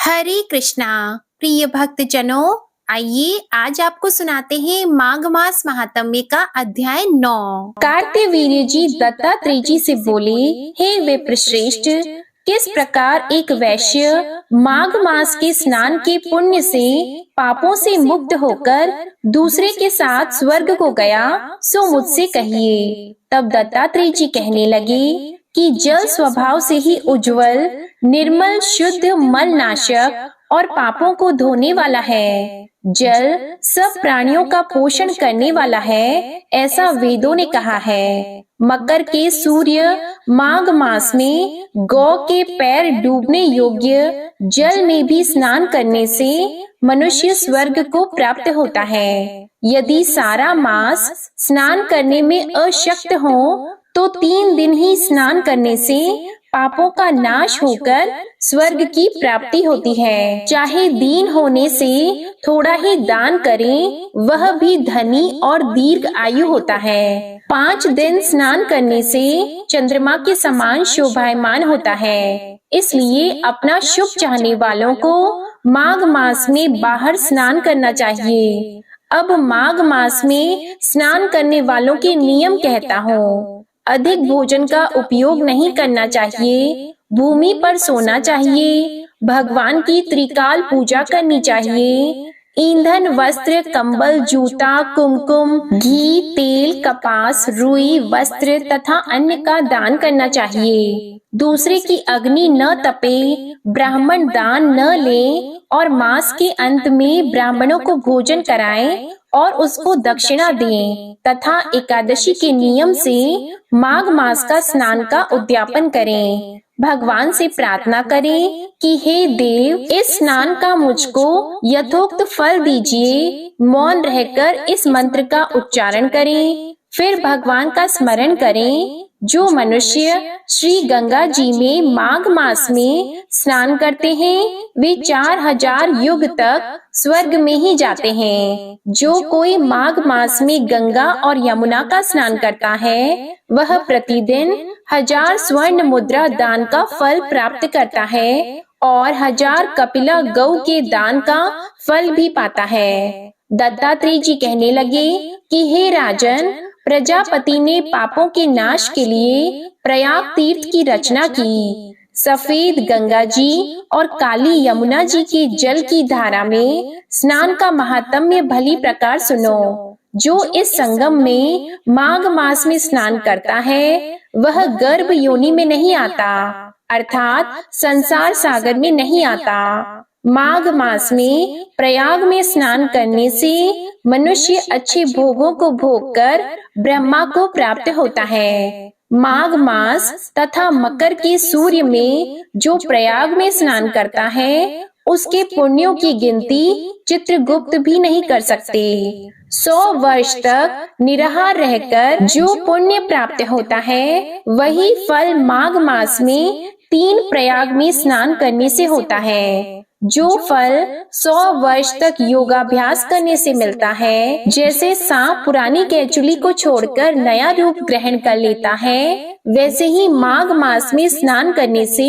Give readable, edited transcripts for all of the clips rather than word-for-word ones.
हरे कृष्णा। प्रिय भक्तजनों, आइए आज आपको सुनाते हैं माघ मास महात्म्य का अध्याय 9। कार्तिवीर्य जी दत्तात्रेय जी से बोले, हे विप्रश्रेष्ठ, किस प्रकार एक वैश्य माघ मास के स्नान के पुण्य से पापों से मुक्त होकर दूसरे के साथ स्वर्ग को गया, सो मुझसे कहिए। तब दत्तात्रेय जी कहने लगे कि जल स्वभाव से ही उज्जवल, निर्मल, शुद्ध, मल नाशक और पापों को धोने वाला है। जल सब प्राणियों का पोषण करने वाला है, ऐसा वेदों ने कहा है। मकर के सूर्य माघ मास में गौ के पैर डूबने योग्य जल में भी स्नान करने से मनुष्य स्वर्ग को प्राप्त होता है। यदि सारा मास स्नान करने में अशक्त हो तो 3 दिन ही स्नान करने से पापों का नाश होकर स्वर्ग की प्राप्ति होती है। चाहे दीन होने से थोड़ा ही दान करें, वह भी धनी और दीर्घ आयु होता है। 5 दिन स्नान करने से चंद्रमा के समान शोभायमान होता है। इसलिए अपना शुभ चाहने वालों को माघ मास में बाहर स्नान करना चाहिए। अब माघ मास में स्नान करने वालों के नियम कहता हूँ। अधिक भोजन का उपयोग नहीं करना चाहिए, भूमि पर सोना चाहिए, भगवान की त्रिकाल पूजा करनी चाहिए, ईंधन, वस्त्र, कंबल, जूता, कुमकुम, घी, तेल, कपास, रुई, वस्त्र तथा अन्न का दान करना चाहिए। दूसरे की अग्नि न तपे, ब्राह्मण दान न लें और मास के अंत में ब्राह्मणों को भोजन कराएं और उसको दक्षिणा दें तथा एकादशी के नियम से माघ मास का स्नान का उद्यापन करें। भगवान से प्रार्थना करें कि हे देव, इस स्नान का मुझको यथोक्त फल दीजिए। मौन रहकर इस मंत्र का उच्चारण करें, फिर भगवान का स्मरण करें। जो मनुष्य श्री गंगा जी में माघ मास में स्नान करते हैं, वे 4000 युग तक स्वर्ग में ही जाते हैं। जो कोई माघ मास में गंगा और यमुना का स्नान करता है, वह प्रतिदिन 1000 स्वर्ण मुद्रा दान का फल प्राप्त करता है और 1000 कपिला गौ के दान का फल भी पाता है। दत्तात्रेय जी कहने लगे कि हे राजन, प्रजापति ने पापों के नाश के लिए प्रयाग तीर्थ की रचना की। सफेद गंगा जी और काली यमुना जी के जल की धारा में स्नान का महात्म्य भली प्रकार सुनो। जो इस संगम में माघ मास में स्नान करता है, वह गर्भ योनि में नहीं आता, अर्थात संसार सागर में नहीं आता। माघ मास में प्रयाग में स्नान करने से मनुष्य अच्छे भोगों को भोगकर ब्रह्मा को प्राप्त होता है। माघ मास तथा मकर के सूर्य में जो प्रयाग में स्नान करता है, उसके पुण्यों की गिनती चित्रगुप्त भी नहीं कर सकते। 100 वर्ष तक निराहार रहकर जो पुण्य प्राप्त होता है, वही फल माघ मास में 3 प्रयाग में स्नान करने से होता है। जो फल 100 वर्ष तक योगाभ्यास करने से मिलता है, जैसे सांप पुरानी केचुली को छोड़कर नया रूप ग्रहण कर लेता है, वैसे ही माघ मास में स्नान करने से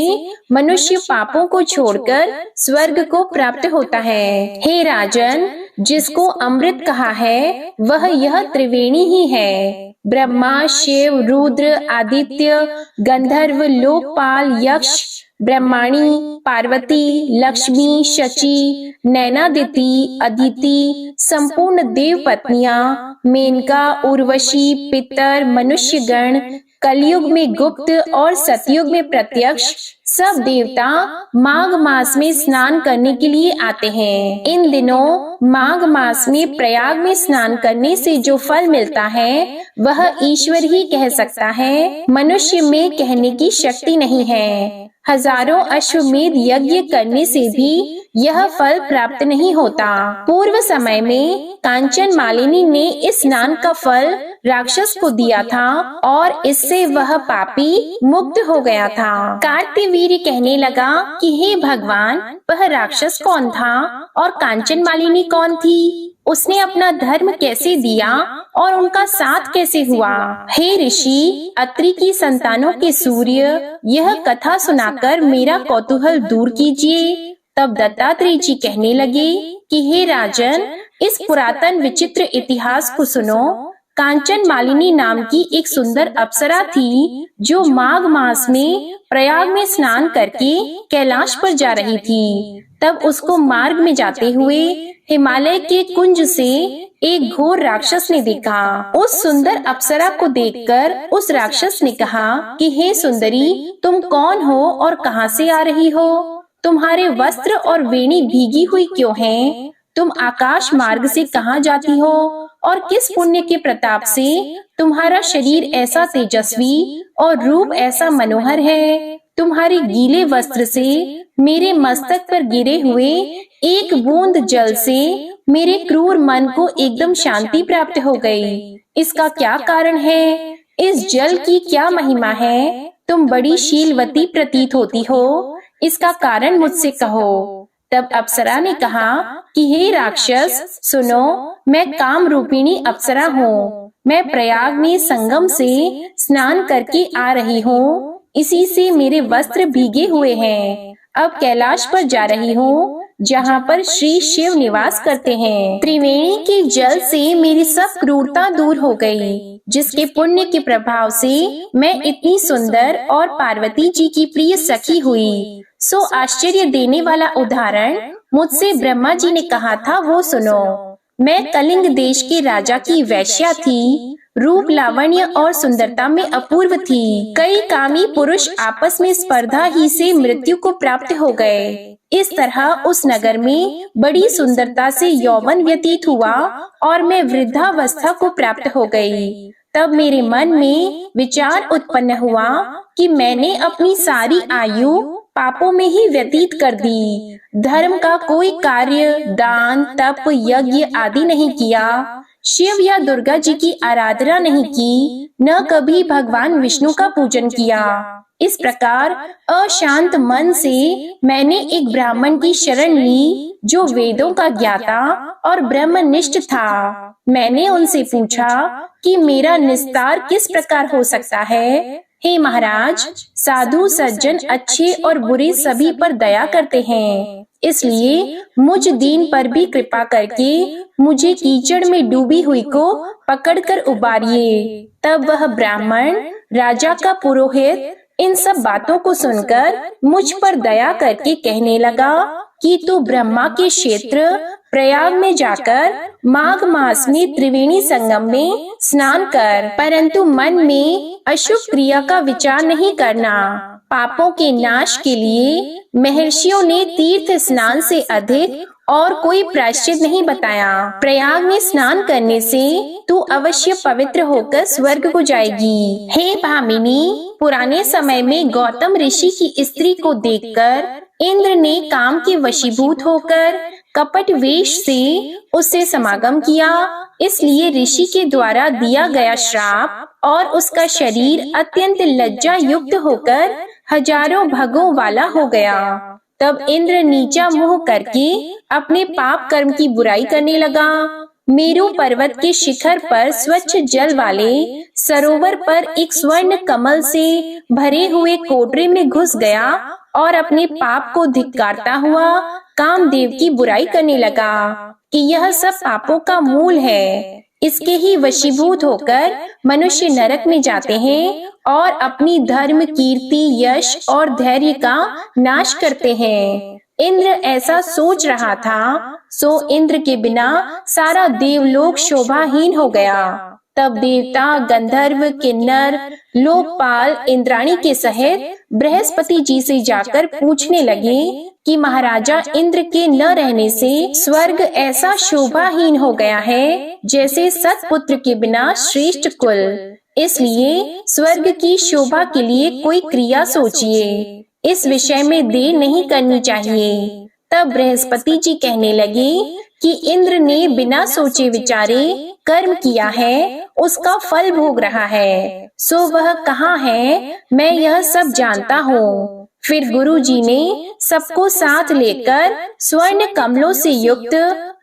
मनुष्य पापों को छोड़कर स्वर्ग को प्राप्त होता है। हे राजन, जिसको अमृत कहा है, वह यह त्रिवेणी ही है। ब्रह्मा, शिव, रुद्र, आदित्य, गंधर्व, लोकपाल, यक्ष, ब्रह्माणी, पार्वती, लक्ष्मी, शची, नैनादिति, अदिति, संपूर्ण देव पत्नियां, मेनका, उर्वशी, पितर, मनुष्यगण, कलयुग में गुप्त और सतयुग में प्रत्यक्ष सब देवता माघ मास में स्नान करने के लिए आते हैं। इन दिनों माघ मास में प्रयाग में स्नान करने से जो फल मिलता है, वह ईश्वर ही कह सकता है, मनुष्य में कहने की शक्ति नहीं है। हजारों अश्वमेध यज्ञ करने से भी यह फल प्राप्त नहीं होता। पूर्व समय में कांचन मालिनी ने इस स्नान का फल राक्षस को दिया था और इससे वह पापी मुक्त हो गया था। कार्तिवीर्य कहने लगा कि हे भगवान, वह राक्षस कौन था और कांचन मालिनी कौन थी? उसने अपना धर्म कैसे दिया और उनका साथ कैसे हुआ? हे ऋषि, अत्रि की संतानों के सूर्य, यह कथा सुनाकर मेरा कौतूहल दूर कीजिए। तब दत्तात्रेय जी कहने लगे कि हे राजन, इस पुरातन विचित्र इतिहास को सुनो। कांचन मालिनी नाम की एक सुंदर अप्सरा थी जो माघ मास में प्रयाग में स्नान करके कैलाश पर जा रही थी। तब उसको मार्ग में जाते हुए हिमालय के कुंज से एक घोर राक्षस ने देखा। उस सुंदर अप्सरा को देखकर उस राक्षस ने कहा कि हे सुंदरी, तुम कौन हो और कहां से आ रही हो? तुम्हारे वस्त्र और वेणी भीगी हुई क्यों हैं? तुम आकाश मार्ग से कहां जाती हो और किस पुण्य के प्रताप से तुम्हारा शरीर ऐसा तेजस्वी और रूप ऐसा मनोहर है? तुम्हारे गीले वस्त्र से मेरे मस्तक पर गिरे हुए एक बूंद जल से मेरे क्रूर मन को एकदम शांति प्राप्त हो गई। इसका क्या कारण है? इस जल की क्या महिमा है? तुम बड़ी शीलवती प्रतीत होती हो, इसका कारण मुझसे कहो। तब अप्सरा ने कहा कि हे राक्षस, सुनो, मैं काम रूपिणी अप्सरा हूँ। मैं प्रयाग में संगम से स्नान करके आ रही हूँ, इसी से मेरे वस्त्र भीगे हुए हैं। अब कैलाश पर जा रही हूँ, जहाँ पर श्री शिव निवास करते हैं। त्रिवेणी के जल से मेरी सब क्रूरता दूर हो गई, जिसके पुण्य के प्रभाव से मैं इतनी सुंदर और पार्वती जी की प्रिय सखी हुई। सो आश्चर्य देने वाला उदाहरण मुझसे ब्रह्मा जी ने कहा था, वो सुनो। मैं कलिंग देश के राजा की वैश्या थी। रूप, लावण्य और सुंदरता में अपूर्व थी। कई कामी पुरुष आपस में स्पर्धा ही से मृत्यु को प्राप्त हो गए। इस तरह उस नगर में बड़ी सुंदरता से यौवन व्यतीत हुआ और मैं वृद्धावस्था को प्राप्त हो गई। तब मेरे मन में विचार उत्पन्न हुआ कि मैंने अपनी सारी आयु पापों में ही व्यतीत कर दी। धर्म का कोई कार्य, दान, तप, यज्ञ आदि नहीं किया। शिव या दुर्गा जी की आराधना नहीं की, न कभी भगवान विष्णु का पूजन किया। इस प्रकार अशांत मन से मैंने एक ब्राह्मण की शरण ली जो वेदों का ज्ञाता और ब्रह्मनिष्ठ था। मैंने उनसे पूछा कि मेरा निस्तार किस प्रकार हो सकता है। हे महाराज, साधु सज्जन अच्छे और बुरे सभी पर दया करते हैं, इसलिए मुझ दीन पर भी कृपा करके मुझे कीचड़ में डूबी हुई को पकड़कर उबारिए। तब वह ब्राह्मण, राजा का पुरोहित, इन सब बातों को सुनकर मुझ पर दया करके कहने लगा कि तू ब्रह्मा के क्षेत्र प्रयाग में जाकर माघ मास में त्रिवेणी संगम में स्नान कर, परंतु मन में अशुभ क्रिया का विचार नहीं करना। पापों के नाश के लिए महर्षियों ने तीर्थ स्नान से अधिक और कोई प्रायश्चित नहीं बताया। प्रयाग में स्नान करने से तू अवश्य पवित्र होकर स्वर्ग को जाएगी। हे भामिनी, पुराने समय में गौतम ऋषि की स्त्री को देखकर इंद्र ने काम के वशीभूत होकर कपट वेश से उससे समागम किया। इसलिए ऋषि के द्वारा दिया गया श्राप और उसका शरीर अत्यंत लज्जा युक्त होकर हजारों भगों वाला हो गया। तब इंद्र नीचा मुंह करके अपने पाप कर्म की बुराई करने लगा। मेरु पर्वत के शिखर पर स्वच्छ जल वाले सरोवर पर एक स्वर्ण कमल से भरे हुए कोटरे में घुस गया और अपने पाप को धिक्कारता हुआ कामदेव की बुराई करने लगा कि यह सब पापों का मूल है। इसके ही वशीभूत होकर मनुष्य नरक में जाते हैं और अपनी धर्म, कीर्ति, यश और धैर्य का नाश करते हैं। इंद्र ऐसा सोच रहा था, सो इंद्र के बिना सारा देवलोक शोभाहीन हो गया। तब देवता, गंधर्व, किन्नर, लोकपाल इंद्राणी के सहित बृहस्पति जी से जाकर पूछने लगे कि महाराजा इंद्र के न रहने से स्वर्ग ऐसा शोभाहीन हो गया है जैसे सतपुत्र के बिना श्रेष्ठ कुल। इसलिए स्वर्ग की शोभा के लिए कोई क्रिया सोचिए। इस विषय में देर नहीं करनी चाहिए। तब बृहस्पति जी कहने लगे कि इंद्र ने बिना सोचे विचारे कर्म किया है, उसका फल भोग रहा है। सो वह कहाँ है, मैं यह सब जानता हूँ। फिर गुरु जी ने सबको साथ लेकर स्वर्ण कमलों से युक्त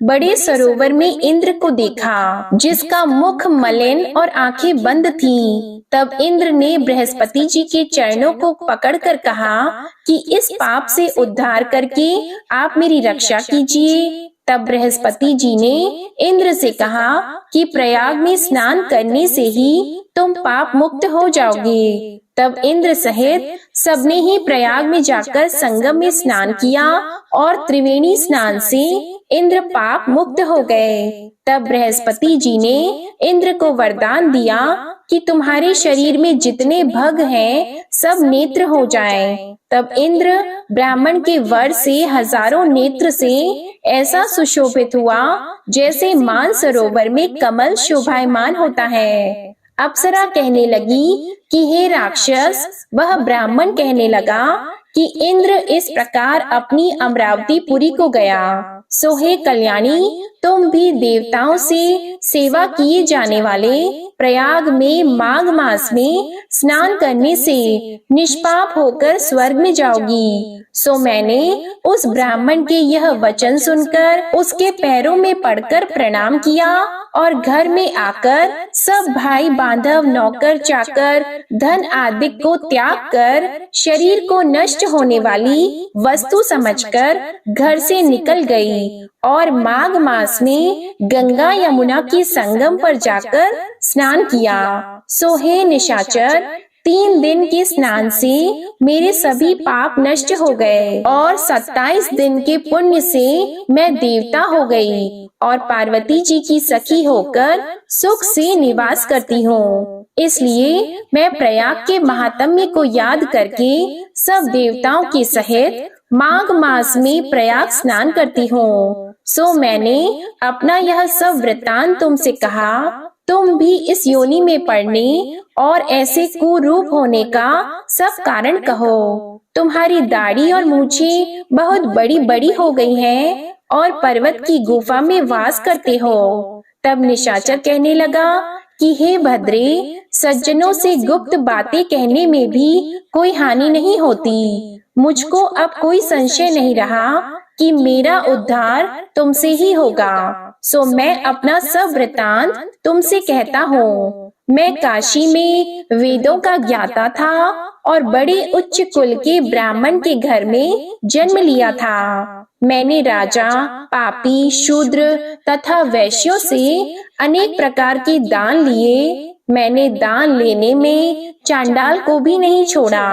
बड़े सरोवर में इंद्र को देखा, जिसका मुख मलिन और आंखें बंद थीं। तब इंद्र ने बृहस्पति जी के चरणों को पकड़कर कहा कि इस पाप से उद्धार करके आप मेरी रक्षा कीजिए। तब बृहस्पति जी ने इंद्र से कहा कि प्रयाग में स्नान करने से ही तुम पाप मुक्त हो जाओगे। तब इंद्र सहित सबने ही प्रयाग में जाकर संगम में स्नान किया और त्रिवेणी स्नान से इंद्र पाप मुक्त हो गए। तब बृहस्पति जी ने इंद्र को वरदान दिया कि तुम्हारे शरीर में जितने भग हैं सब नेत्र हो जाएं। तब इंद्र ब्राह्मण के वर से हजारों नेत्र से ऐसा सुशोभित हुआ जैसे मानसरोवर में कमल शोभायमान होता है। अप्सरा कहने लगी कि हे राक्षस, वह ब्राह्मण कहने लगा कि इंद्र इस प्रकार अपनी अमरावतीपुरी को गया। सो हे कल्याणी, तुम भी देवताओं से सेवा किए जाने वाले प्रयाग में माघ मास में स्नान करने से निष्पाप होकर स्वर्ग में जाओगी। सो मैंने उस ब्राह्मण के यह वचन सुनकर उसके पैरों में पड़कर प्रणाम किया और घर में आकर सब भाई बांधव, नौकर चाकर, धन आदि को त्याग कर शरीर को नष्ट होने वाली वस्तु समझकर घर से निकल गई और माघ मास में गंगा यमुना के संगम पर जाकर स्नान किया। सो हे निशाचर, 3 दिन के स्नान से मेरे सभी पाप नष्ट हो गए और 27 दिन के पुण्य से मैं देवता हो गई और पार्वती जी की सखी होकर सुख से निवास करती हूँ। इसलिए मैं प्रयाग के महात्म्य को याद करके सब देवताओं के सहित माघ मास में प्रयाग स्नान करती हूँ। सो मैंने अपना यह सब वृत्तांत तुमसे कहा। तुम भी इस योनि में पड़ने और ऐसे कुरूप होने का सब कारण कहो। तुम्हारी दाढ़ी और मूछें बहुत बड़ी बड़ी हो गई हैं और पर्वत की गुफा में वास करते हो। तब निशाचर कहने लगा कि हे भद्रे, सज्जनों से गुप्त बातें कहने में भी कोई हानि नहीं होती। मुझको अब कोई संशय नहीं रहा कि मेरा उद्धार तुमसे ही होगा। सो मैं अपना सब वृतांत तुमसे कहता हूँ। मैं काशी में वेदों का ज्ञाता था और बड़े उच्च कुल के ब्राह्मण के घर में जन्म लिया था। मैंने राजा, पापी, शूद्र तथा वैश्यों से अनेक प्रकार के दान लिए। मैंने दान लेने में चांडाल को भी नहीं छोड़ा।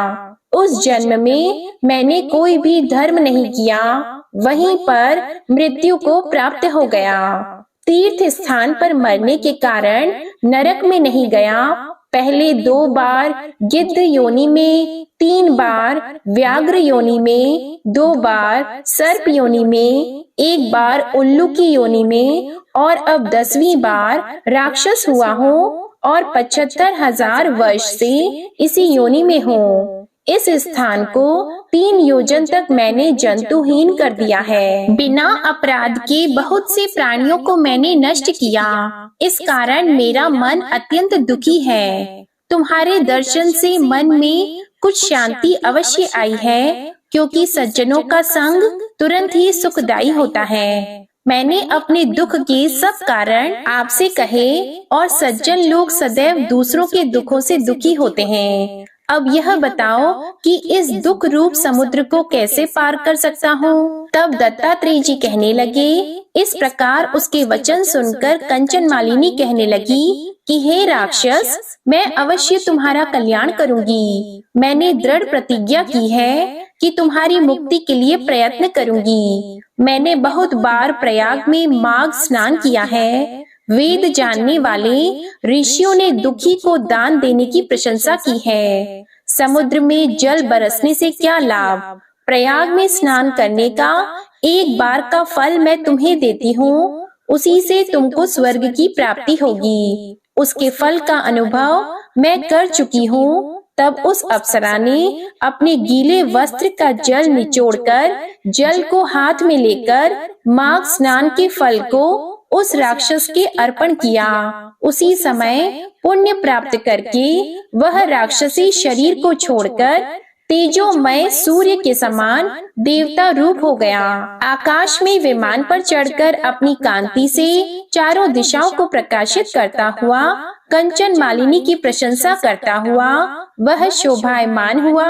उस जन्म में मैंने कोई भी धर्म नहीं किया, वहीं पर मृत्यु को प्राप्त हो गया। तीर्थ स्थान पर मरने के कारण नरक में नहीं गया। पहले 2 बार गिद्ध योनि में, 3 बार व्याघ्र योनि में, 2 बार सर्प योनि में, 1 बार उल्लू की योनि में और अब 10वीं बार राक्षस हुआ हूँ और 75,000 वर्ष से इसी योनि में हूँ। इस स्थान को 3 योजन तक मैंने जंतुहीन कर दिया है। बिना अपराध के बहुत से प्राणियों को मैंने नष्ट किया। इस कारण मेरा मन अत्यंत दुखी है। तुम्हारे दर्शन से मन में कुछ शांति अवश्य आई है, क्योंकि सज्जनों का संग तुरंत ही सुखदायी होता है। मैंने अपने दुख के सब कारण आपसे कहे और सज्जन लोग सदैव दूसरों के दुखों से दुखी होते हैं। अब यह बताओ कि इस दुख रूप समुद्र को कैसे पार कर सकता हूँ। तब दत्तात्रेय जी कहने लगे। इस प्रकार उसके वचन सुनकर कंचन मालिनी कहने लगी कि हे राक्षस, मैं अवश्य तुम्हारा कल्याण करूंगी। मैंने दृढ़ प्रतिज्ञा की है कि तुम्हारी मुक्ति के लिए प्रयत्न करूंगी। मैंने बहुत बार प्रयाग में माघ स्नान किया है। वेद जानने वाले ऋषियों ने दुखी को दान देने की प्रशंसा की है। समुद्र में जल बरसने से क्या लाभ? प्रयाग में स्नान करने का 1 बार का फल मैं तुम्हें देती हूँ, उसी से तुमको स्वर्ग की प्राप्ति होगी। उसके फल का अनुभव मैं कर चुकी हूँ। तब उस अप्सरा ने अपने गीले वस्त्र का जल निचोड़कर जल को हाथ में लेकर माघ स्नान के फल को उस राक्षस के अर्पण किया। उसी समय पुण्य प्राप्त करके वह राक्षसी शरीर को छोड़कर तेजोमय सूर्य के समान देवता रूप हो गया। आकाश में विमान पर चढ़कर अपनी कांति से चारों दिशाओं को प्रकाशित करता हुआ कंचन मालिनी की प्रशंसा करता हुआ वह शोभायमान हुआ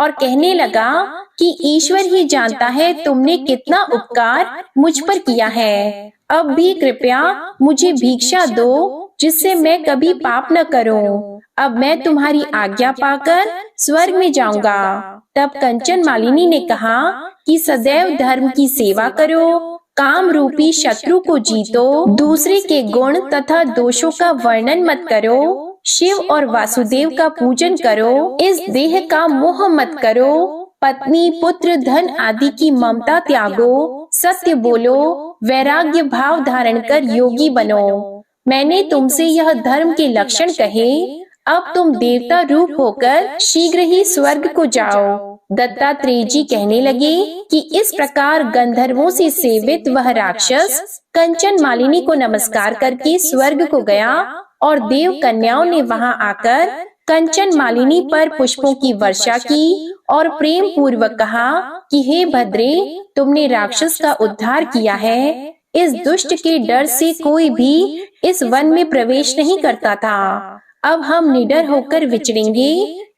और कहने लगा कि ईश्वर ही जानता है तुमने कितना उपकार मुझ पर किया है। अब भी कृपया मुझे भिक्षा दो जिससे मैं कभी पाप न करूं। अब मैं तुम्हारी आज्ञा पाकर स्वर्ग में जाऊंगा। तब कंचन मालिनी ने कहा कि सदैव धर्म की सेवा करो, काम रूपी शत्रु को जीतो, दूसरे के गुण तथा दोषों का वर्णन मत करो, शिव और वासुदेव का पूजन करो, इस देह का मोह मत करो, पत्नी पुत्र धन आदि की ममता त्यागो, सत्य बोलो, वैराग्य भाव धारण कर योगी बनो। मैंने तुमसे यह धर्म के लक्षण कहे, अब तुम देवता रूप होकर शीघ्र ही स्वर्ग को जाओ। दत्तात्रेय जी कहने लगे कि इस प्रकार गंधर्वों से सेवित वह राक्षस कंचन मालिनी को नमस्कार करके स्वर्ग को गया और देव कन्याओं ने वहां आकर कंचन मालिनी पर पुष्पों की वर्षा की और प्रेम पूर्वक कहा कि हे भद्रे, तुमने राक्षस का उद्धार किया है। इस दुष्ट के डर से कोई भी इस वन में प्रवेश नहीं करता था। अब हम निडर होकर विचरेंगे।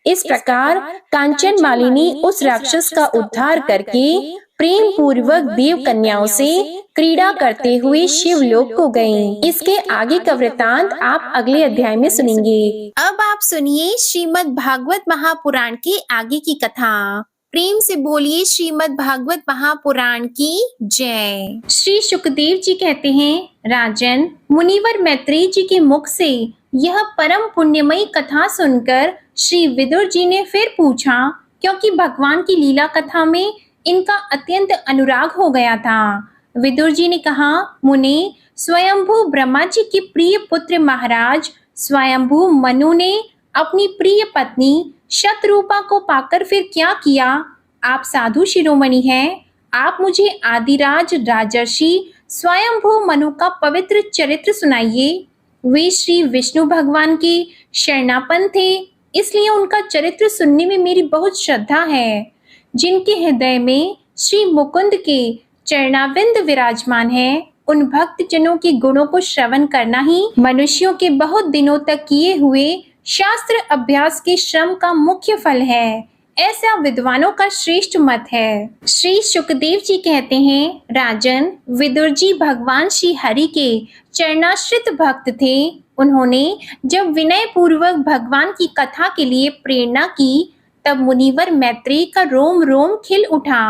इस प्रकार कांचन मालिनी उस राक्षस का उद्धार करके प्रेम पूर्वक देव कन्याओं से क्रीड़ा करते हुए शिवलोक को गईं। इसके आगे का वृतांत आप अगले अध्याय में सुनेंगे। अब आप सुनिए श्रीमद् भागवत महापुराण की आगे की कथा। प्रेम से बोलिए श्रीमद् भागवत महापुराण की जय। श्री सुखदेव जी कहते हैं, राजन, मुनिवर मैत्रेय जी के मुख से यह परम पुण्यमयी कथा सुनकर श्री विदुर जी ने फिर पूछा, क्योंकि भगवान की लीला कथा में इनका अत्यंत अनुराग हो गया था। विदुर जी ने कहा, मुनि, स्वयंभू ब्रह्मा जी के प्रिय पुत्र महाराज स्वयंभू मनु ने अपनी प्रिय पत्नी शतरूपा को पाकर फिर क्या किया? आप साधु शिरोमणि हैं। आप मुझे आदिराज राजर्षि स्वयंभू मनु का पवित्र चरित्र सुनाइए। वे श्री विष्णु भगवान के शरणापन्न थे, इसलिए उनका चरित्र सुनने में मेरी बहुत श्रद्धा है। जिनके हृदय में श्री मुकुंद के चरणाविंद विराजमान है, उन भक्त जनों के गुणों को श्रवण करना ही मनुष्यों के बहुत दिनों तक किए हुए शास्त्र अभ्यास के श्रम का मुख्य फल है। ऐसा विद्वानों का श्रेष्ठ मत है। श्री सुखदेव जी कहते हैं, राजन, विदुर जी भगवान श्री हरि के चरणाश्रित भक्त थे। उन्होंने जब विनय पूर्वक भगवान की कथा के लिए प्रेरणा की, तब मुनिवर मैत्रेय का रोम रोम खिल उठा।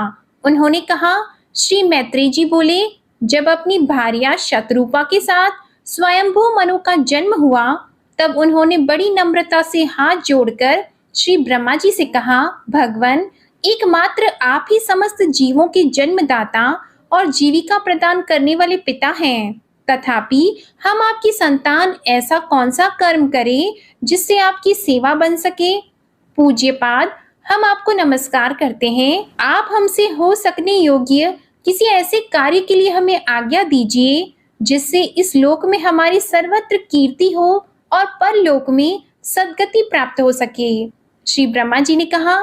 उन्होंने कहा, श्री मैत्रेय जी बोले, जब अपनी भार्या शतरूपा के साथ स्वयंभू मनु का जन्म हुआ, तब उन्होंने बड़ी नम्रता से हाथ जोड़कर श्री ब्रह्मा जी से कहा, भगवान, एकमात्र आप ही समस्त जीवों के जन्मदाता और जीविका प्रदान करने वाले पिता हैं। तथापि हम आपकी संतान ऐसा कौन सा कर्म करें जिससे आपकी सेवा बन सके? पूज्यपाद, हम आपको नमस्कार करते हैं। आप हमसे हो सकने योग्य किसी ऐसे कार्य के लिए हमें आज्ञा दीजिए जिससे इस लोक में हमारी सर्वत्र कीर्ति हो और परलोक में सद्गति प्राप्त हो सके। श्री ब्रह्मा जी ने कहा,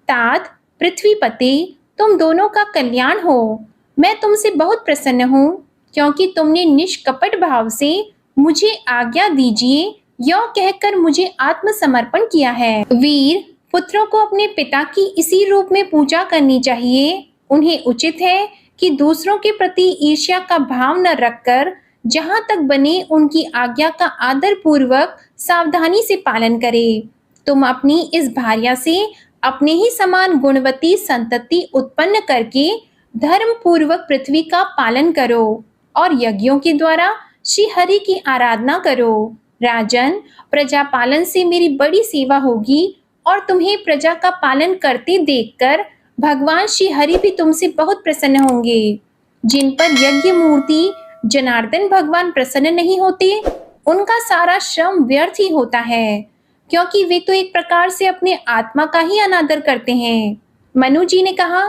तात, पृथ्वीपति, तुम दोनों का कल्याण हो। मैं तुमसे बहुत प्रसन्न हूँ, क्योंकि तुमने निष्कपट भाव से मुझे आज्ञा दीजिए यह कहकर मुझे आत्मसमर्पण किया है। वीर, पुत्रों को अपने पिता की इसी रूप में पूजा करनी चाहिए। उन्हें उचित है कि दूसरों के प्रति ईर्ष्या का भाव न रखकर जहां तक बने उनकी आज्ञा का आदर पूर्वक सावधानी से पालन करे। तुम अपनी इस भार्या से अपने ही समान गुणवती संतति उत्पन्न करके धर्म पूर्वक पृथ्वी का पालन करो और यज्ञों के द्वारा श्री हरि की आराधना करो। राजन, प्रजा पालन से मेरी बड़ी सेवा होगी और तुम्हें प्रजा का पालन करते देखकर भगवान श्री हरि भी तुमसे बहुत प्रसन्न होंगे। जिन पर यज्ञ मूर्ति जनार्दन भगवान प्रसन्न नहीं होते, उनका सारा श्रम व्यर्थ ही होता है, क्योंकि वे तो एक प्रकार से अपने आत्मा का ही अनादर करते हैं। मनु जी ने कहा,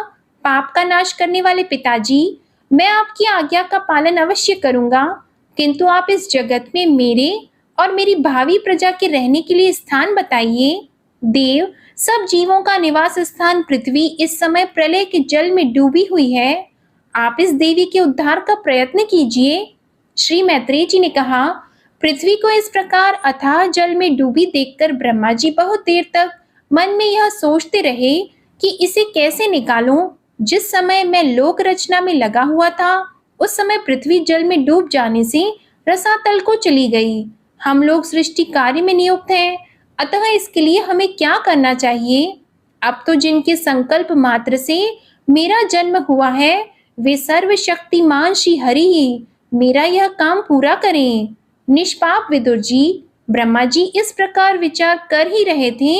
पाप का नाश करने वाले पिताजी, मैं आपकी आज्ञा का पालन अवश्य करूंगा, किंतु आप इस जगत में मेरे और मेरी भावी प्रजा के रहने के लिए स्थान बताइए। देव, सब जीवों का निवास स्थान पृथ्वी इस समय प्रलय के जल में डूबी हुई है। आप इस देवी के उद्धार का प्रयत्न कीजिए। श्री मैत्रेय जी ने कहा, पृथ्वी को इस प्रकार अथाह जल में डूबी देखकर ब्रह्मा जी बहुत देर तक मन में यह सोचते रहे कि इसे कैसे निकालूं। जिस समय मैं लोक रचना में लगा हुआ था, उस समय पृथ्वी जल में डूब जाने से रसातल को चली गई। हम लोग सृष्टि कार्य में नियुक्त हैं, अतः इसके लिए हमें क्या करना चाहिए? अब तो जिनके संकल्प मात्र से मेरा जन्म हुआ है, वे सर्वशक्तिमान श्री हरि ही मेरा यह काम पूरा करें। निष्पाप विदुर जी, ब्रह्मा जी इस प्रकार विचार कर ही रहे थे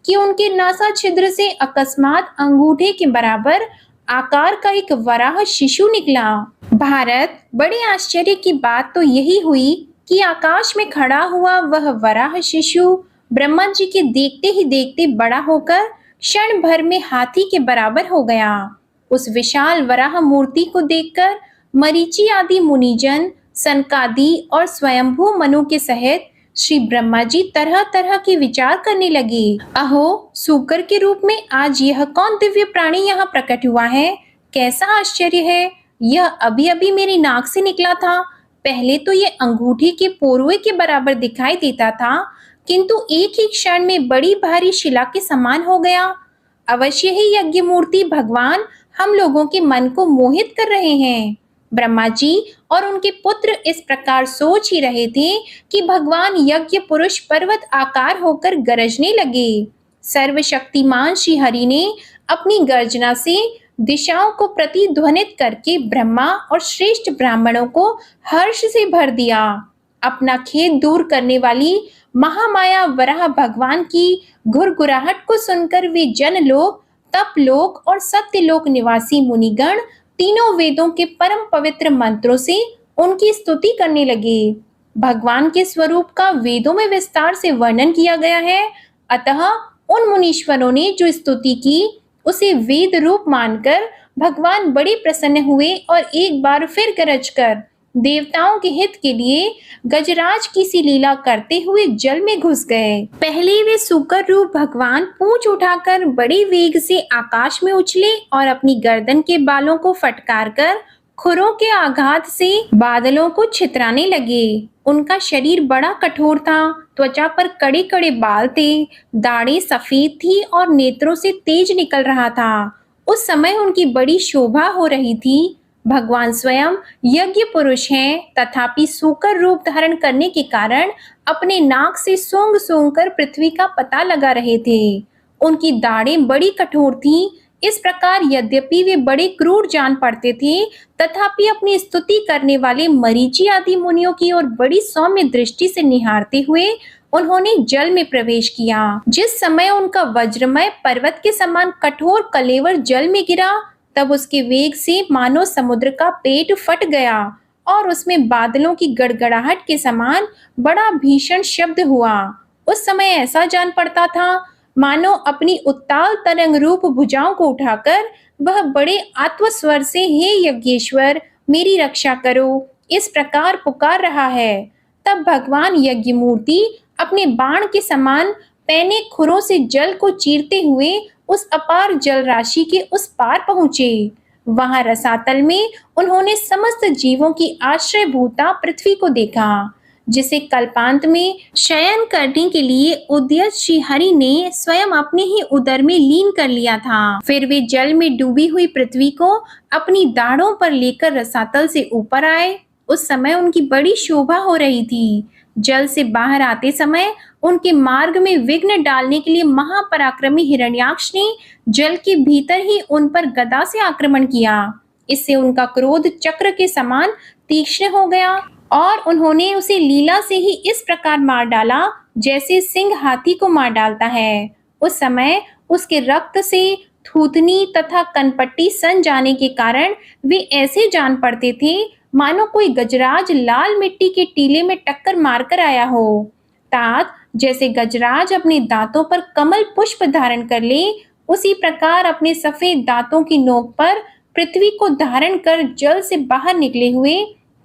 कि उनके नासा छिद्र से अकस्मात अंगूठे के बराबर आकार का एक वराह शिशु निकला। भारत, बड़े आश्चर्य की बात तो यही हुई कि आकाश में खड़ा हुआ वह वराह शिशु ब्रह्मा जी के देखते ही देखते बड़ा होकर क्षण भर में हाथी के बराबर हो गया। उस विशाल वराह मूर्ति को देखकर मरीचि आदि मुनिजन, सनकादि और स्वयंभू मनु के सहित श्री ब्रह्मा जी तरह तरह के विचार करने लगे। अहो, सूकर के रूप में आज यह कौन दिव्य प्राणी यहाँ प्रकट हुआ है? कैसा आश्चर्य है! यह अभी अभी मेरी नाक से निकला था। पहले तो ये अंगूठे के पोरुए के बराबर दिखाई देता था, किंतु एक ही क्षण में बड़ी भारी शिला के समान हो गया। अवश्य ही यज्ञ मूर्ति भगवान हम लोगों के मन को मोहित कर रहे हैं। ब्रह्मा जी और उनके पुत्र इस प्रकार सोच ही रहे थे कि भगवान यज्ञ पुरुष पर्वत आकार होकर गरजने लगे। सर्वशक्तिमान श्री हरि ने अपनी गर्जना से दिशाओं को प्रतिध्वनित करके ब्रह्मा और श्रेष्ठ ब्राह्मणों को हर्ष से भर दिया। अपना खेद दूर करने वाली महामाया वराह भगवान की घुरघुराहट को सुनकर वे जनलोक, तपलोक और सत्यलोक निवासी मुनिगण तीनों वेदों के परम पवित्र मंत्रों से उनकी स्तुति करने लगे। भगवान के स्वरूप का वेदों में विस्तार से वर्णन किया गया है, अतः उन मुनीश्वरों ने जो स्तुति की उसे वेद रूप मानकर भगवान बड़े प्रसन्न हुए और एक बार फिर गरज कर देवताओं के हित के लिए गजराज की सी लीला करते हुए जल में घुस गए। पहले वे सूकर रूप भगवान पूंछ उठाकर बड़े वेग से आकाश में उछले और अपनी गर्दन के बालों को फटकार कर खुरों के आघात से बादलों को छितराने लगे। उनका शरीर बड़ा कठोर था, त्वचा पर कड़े कड़े बाल थे, दाढ़ी सफेद थी और नेत्रों से तेज निकल रहा था। उस समय उनकी बड़ी शोभा हो रही थी। भगवान स्वयं यज्ञ पुरुष हैं, तथापि सूकर रूप धारण करने के कारण अपने नाक से सूंघ सूंघ कर पृथ्वी का पता लगा रहे थे। उनकी दाढ़ें बड़ी कठोर थीं। इस प्रकार यद्यपि वे बड़े क्रूर जान पड़ते थे, तथापि अपनी स्तुति करने वाले मरीचि आदि मुनियों की ओर बड़ी सौम्य दृष्टि से निहारते हुए उन्होंने जल में प्रवेश किया। जिस समय उनका वज्रमय पर्वत के समान कठोर कलेवर जल में गिरा, तब उसके वेग से मानो समुद्र का पेट फट गया और उसमें बादलों की गड़गड़ाहट के समान बड़ा भीषण शब्द हुआ। उस समय ऐसा जान पड़ता था मानो अपनी उत्ताल तरंग रूप भुजाओं को उठाकर वह बड़े आत्मस्वर से हे यज्ञेश्वर मेरी रक्षा करो, इस प्रकार पुकार रहा है। तब भगवान यज्ञ मूर्ति अपने बाण के समान पैने खुरों से जल को चीरते हुए उस अपार जल राशि के उस पार पहुंचे। वहां रसातल में उन्होंने समस्त जीवों की आश्रयभूता पृथ्वी को देखा, जिसे कल्पांत में शयन करने के लिए उद्यत श्री हरि ने स्वयं अपने ही उदर में लीन कर लिया था। फिर वे जल में डूबी हुई पृथ्वी को अपनी दाढ़ों पर लेकर रसातल से ऊपर आए। उस समय उनकी बड़ी शोभा हो रही थी। जल से बाहर आते समय उनके मार्ग में विघ्न डालने के लिए महापराक्रमी हिरण्याक्ष ने जल के भीतर ही उन पर गदा से आक्रमण किया। इससे उनका क्रोध चक्र के समान तीक्ष्ण हो गया और उन्होंने उसे लीला से ही इस प्रकार मार डाला जैसे सिंह हाथी को मार डालता है। उस समय उसके रक्त से थूथनी तथा कनपट्टी सन जाने के कारण वे ऐसे जान पड़ते थे मानो कोई गजराज लाल मिट्टी के टीले में टक्कर मारकर आया हो। तात जैसे गजराज अपने दांतों पर कमल पुष्प धारण कर ले, उसी प्रकार अपने सफेद दांतों की नोक पर पृथ्वी को धारण कर जल से बाहर निकले हुए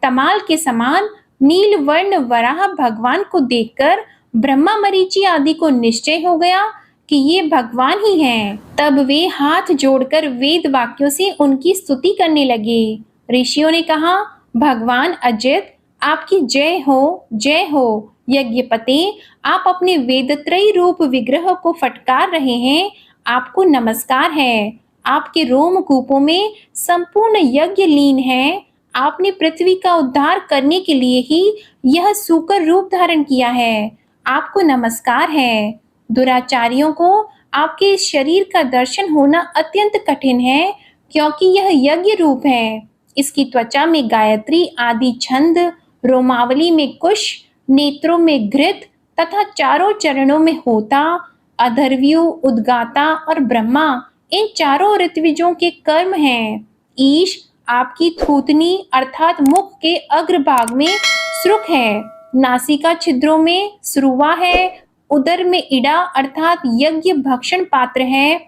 तमाल के समान नील वर्ण वराह भगवान को देखकर ब्रह्मा मरीचि आदि को निश्चय हो गया कि ये भगवान ही हैं। तब वे हाथ जोड़कर वेद वाक्यों से उनकी स्तुति करने लगे। ऋषियों ने कहा, भगवान अजित, आपकी जय हो, जय हो। यज्ञपते, आप अपने वेदत्रयी रूप विग्रह को फटकार रहे हैं, आपको नमस्कार है। आपके रोमकूपों में संपूर्ण यज्ञ लीन है। आपने पृथ्वी का उद्धार करने के लिए ही यह सूकर रूप धारण किया है। आपको नमस्कार है। दुराचारियों को आपके इस शरीर का दर्शन होना अत्यंत कठिन है, क्योंकि यह यज्ञ रूप है। इसकी त्वचा में गायत्री आदि छंद, रोमावली में कुश, नेत्रों में घृत तथा चारों चरणों में होता, अधर्व्यू, उद्गाता और ब्रह्मा, इन चारों ऋत्विजों के कर्म हैं। ईश, आपकी थूथनी अर्थात मुख के अग्रभाग में श्रुक है, नासिका छिद्रों में स्रुवा है, उदर में इड़ा अर्थात यज्ञ भक्षण पात्र है,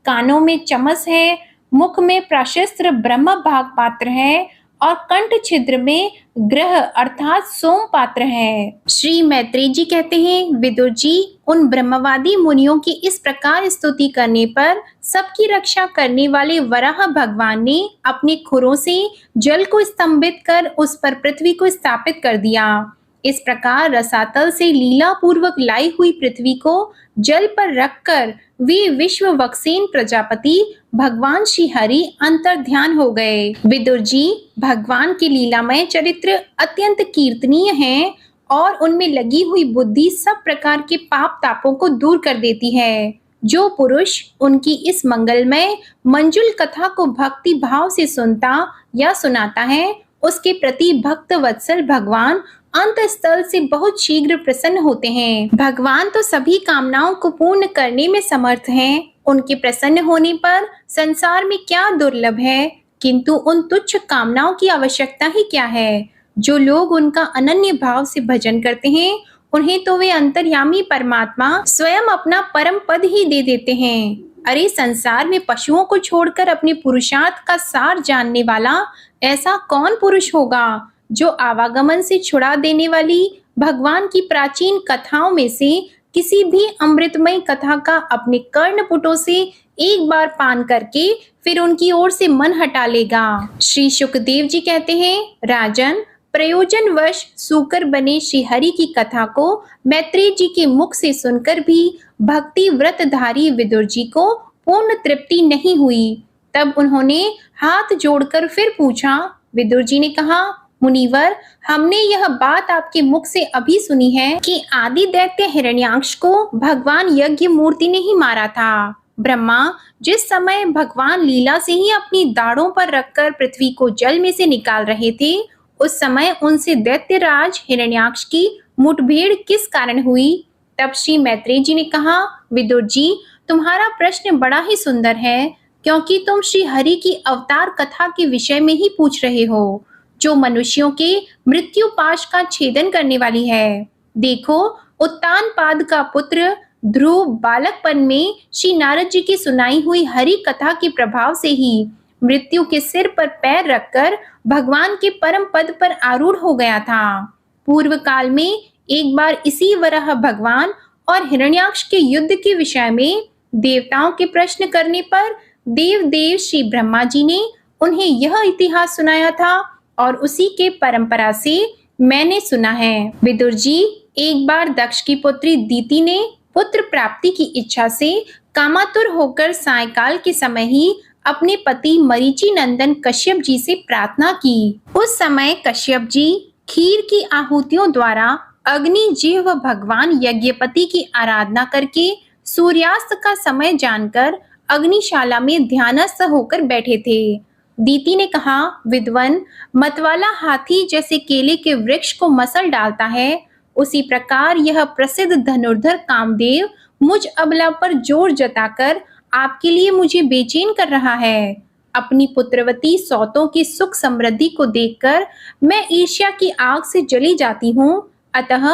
कानों में चमस है, मुख में प्राशस्त्र ब्रह्म भाग पात्र है और कंठ छिद्र में ग्रह अर्थात सोम पात्र है। श्री मैत्रेय जी कहते हैं, विदुर जी, उन ब्रह्मवादी मुनियों की इस प्रकार स्तुति करने पर सबकी रक्षा करने वाले वराह भगवान ने अपने खुरों से जल को स्तंभित कर उस पर पृथ्वी को स्थापित कर दिया। इस प्रकार रसातल से लीला पूर्वक लाई हुई पृथ्वी को जल पर रखकर वे विश्व वक्सेन प्रजापति भगवान श्री हरि अंतर ध्यान हो गए। विदुर जी, भगवान के लीलामय चरित्र अत्यंत कीर्तनीय हैं और उनमें लगी हुई बुद्धि सब प्रकार के पाप तापों को दूर कर देती है। जो पुरुष उनकी इस मंगलमय मंजुल कथा को भक्ति भाव से सुनता या सुनाता है, उसके प्रति भक्त वत्सल भगवान अंत स्थल से बहुत शीघ्र प्रसन्न होते हैं। भगवान तो सभी कामनाओं को पूर्ण करने में समर्थ हैं। उनके प्रसन्न होने पर संसार में क्या दुर्लभ है, किंतु उन तुच्छ कामनाओं की आवश्यकता ही क्या है। जो लोग उनका अनन्य भाव से भजन करते हैं, उन्हें तो वे अंतर्यामी परमात्मा स्वयं अपना परम पद ही दे देते हैं। अरे, संसार में पशुओं को छोड़कर अपने पुरुषार्थ का सार जानने वाला ऐसा कौन पुरुष होगा जो आवागमन से छुड़ा देने वाली भगवान की प्राचीन कथाओं में से किसी भी अमृतमय कथा का अपने कर्णपुटों से एक बार पान करके फिर उनकी ओर से मन हटा लेगा। श्री सुखदेव जी कहते हैं, राजन, प्रयोजनवश सूकर बने श्री हरि की कथा को मैत्रेय जी के मुख से सुनकर भी भक्ति व्रतधारी विदुर जी को पूर्ण तृप्ति नहीं हुई। तब उन्होंने हाथ जोड़कर फिर पूछा। विदुर जी ने कहा, मुनिवर, हमने यह बात आपके मुख से अभी सुनी है कि आदि दैत्य हिरण्याक्ष को भगवान यज्ञ मूर्ति ने ही मारा था। ब्रह्मा जिस समय भगवान लीला से ही अपनी दाढ़ों पर रखकर पृथ्वी को जल में से निकाल रहे थे, उस समय उनसे दैत्यराज हिरण्याक्ष की मुठभेड़ किस कारण हुई। तब श्री मैत्रेय जी ने कहा, विदुर जी, तुम्हारा प्रश्न बड़ा ही सुंदर है, क्योंकि तुम श्री हरि की अवतार कथा के विषय में ही पूछ रहे हो, जो मनुष्यों के मृत्यु पाश का छेदन करने वाली है। देखो, उत्तानपाद का पुत्र ध्रुव बालकपन में श्री नारद जी की सुनाई हुई हरि कथा के प्रभाव से ही मृत्यु के सिर पर पैर रखकर भगवान के परम पद पर आरूढ़ हो गया था। पूर्व काल में एक बार इसी वराह भगवान और हिरण्याक्ष के युद्ध के विषय में देवताओं के प्रश्न करने पर देव श्री ब्रह्मा जी ने उन्हें यह इतिहास सुनाया था और उसी के परंपरा से मैंने सुना है। विदुर जी, एक बार दक्ष की पुत्री दीति ने पुत्र प्राप्ति की इच्छा से कामातुर होकर सायकाल के समय ही अपने पति मरीचि नंदन कश्यप जी से प्रार्थना की। उस समय कश्यप जी खीर की आहुतियों द्वारा अग्नि जिह्व भगवान यज्ञपति की आराधना करके सूर्यास्त का समय जानकर अग्निशाला में ध्यानस्थ होकर बैठे थे। दीति ने कहा, विद्वन, मतवाला हाथी जैसे केले के वृक्ष को मसल डालता है, उसी प्रकार यह प्रसिद्ध धनुर्धर कामदेव मुझ अबला पर जोर जताकर आपके लिए मुझे बेचैन कर रहा है। अपनी पुत्रवती सौतों की सुख समृद्धि को देखकर मैं ईर्ष्या की आग से जली जाती हूँ। अतः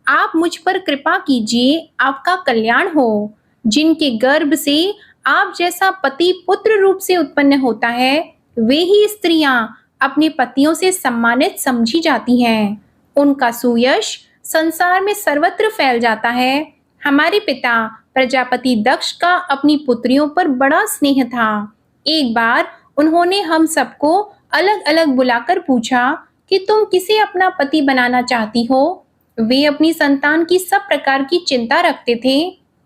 आप मुझ पर कृपा कीजिए, आपका कल्याण हो। जिनके गर्भ से आप जैसा पति पुत्र रूप से उत्पन्न होता है, वे ही स्त्रियां अपने पतियों से सम्मानित समझी जाती हैं। उनका सुयश संसार में सर्वत्र फैल जाता है। हमारे पिता प्रजापति दक्ष का अपनी पुत्रियों पर बड़ा स्नेह था। एक बार उन्होंने हम सबको अलग-अलग बुलाकर पूछा कि तुम किसे अपना पति बनाना चाहती हो? वे अपनी संतान की सब प्रकार की चिंता रखते थे।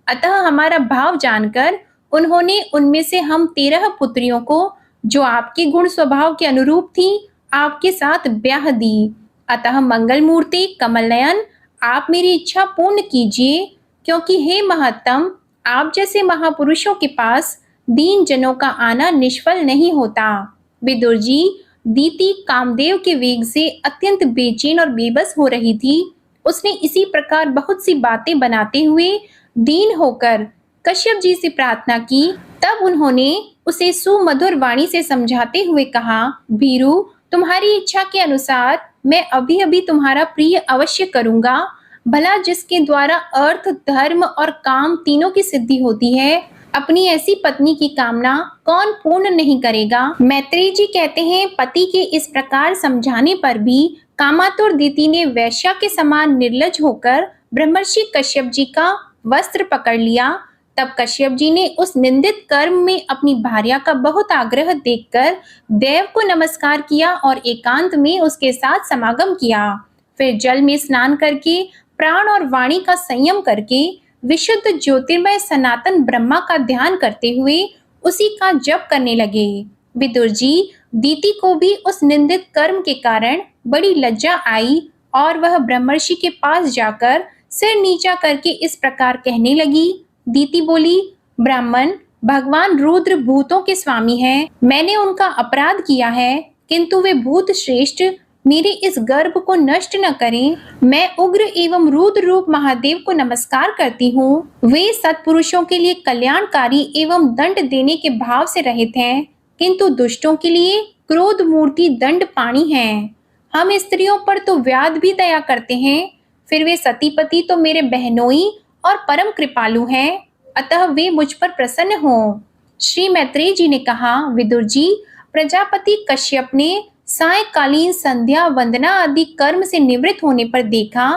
अतः हमारा भाव जानकर उन्होंने उनमें से हम 13 पुत्रियों को, जो आपके गुण स्वभाव के अनुरूप थी, आपके साथ ब्याह दी। अतः मंगल मूर्ति कमल नयन, आप मेरी इच्छा पूर्ण कीजिए, क्योंकि हे महत्तम, आप जैसे महापुरुषों के पास दीन जनों का आना निष्फल नहीं होता। विदुर जी, दीति कामदेव के वेग से अत्यंत बेचैन और बेबस हो रही थी। उसने इसी प्रकार बहुत सी बातें बनाते हुए दीन होकर कश्यप जी से प्रार्थना की। तब उन्होंने उसे सुमधुर वाणी से समझाते हुए कहा, भीरू, तुम्हारी इच्छा के अनुसार मैं अभी अभी तुम्हारा प्रिय अवश्य करूंगा। भला जिसके द्वारा अर्थ, धर्म और काम तीनों की सिद्धि होती है, अपनी ऐसी पत्नी की कामना कौन पूर्ण नहीं करेगा। मैत्रेय जी कहते हैं, पति के इस प्रकार समझाने पर भी कामातुर दीति ने वैश्या के समान निर्लज होकर ब्रह्मर्षि कश्यप जी का वस्त्र पकड़ लिया। तब कश्यप जी ने उस निंदित कर्म में अपनी भार्या का बहुत आग्रह देखकर देव को नमस्कार किया और एकांत में उसके साथ समागम किया। फिर जल में स्नान करके, प्राण और वाणी का संयम करके, विशुद्ध ज्योतिर्मय सनातन ब्रह्मा का ध्यान करते हुए उसी का जप करने लगे। विदुर जी, दीति को भी उस निंदित कर्म के कारण बड़ी लज्जा आई और वह ब्रह्मर्षि के पास जाकर सिर नीचा करके इस प्रकार कहने लगी। दीति बोली, ब्राह्मण, भगवान रुद्र भूतों के स्वामी हैं। मैंने उनका अपराध किया है, किंतु वे भूत श्रेष्ठ मेरे इस गर्भ को नष्ट न करें। मैं उग्र एवं रुद्र रूप महादेव को नमस्कार करती हूँ। वे सत्पुरुषों के लिए कल्याणकारी एवं दंड देने के भाव से रहित हैं, किंतु दुष्टों के लिए क्रोध मूर्ति दंड पाणी हैं। हम स्त्रियों पर तो व्याध भी दया करते हैं, फिर वे सतीपति तो मेरे बहनोई और परम कृपालु हैं, अतः वे मुझ पर प्रसन्न हों। श्री मैत्रेय जी ने कहा, विदुर जी, प्रजापति कश्यप ने सायकालीन संध्या वंदना आदि कर्म से निवृत्त होने पर देखा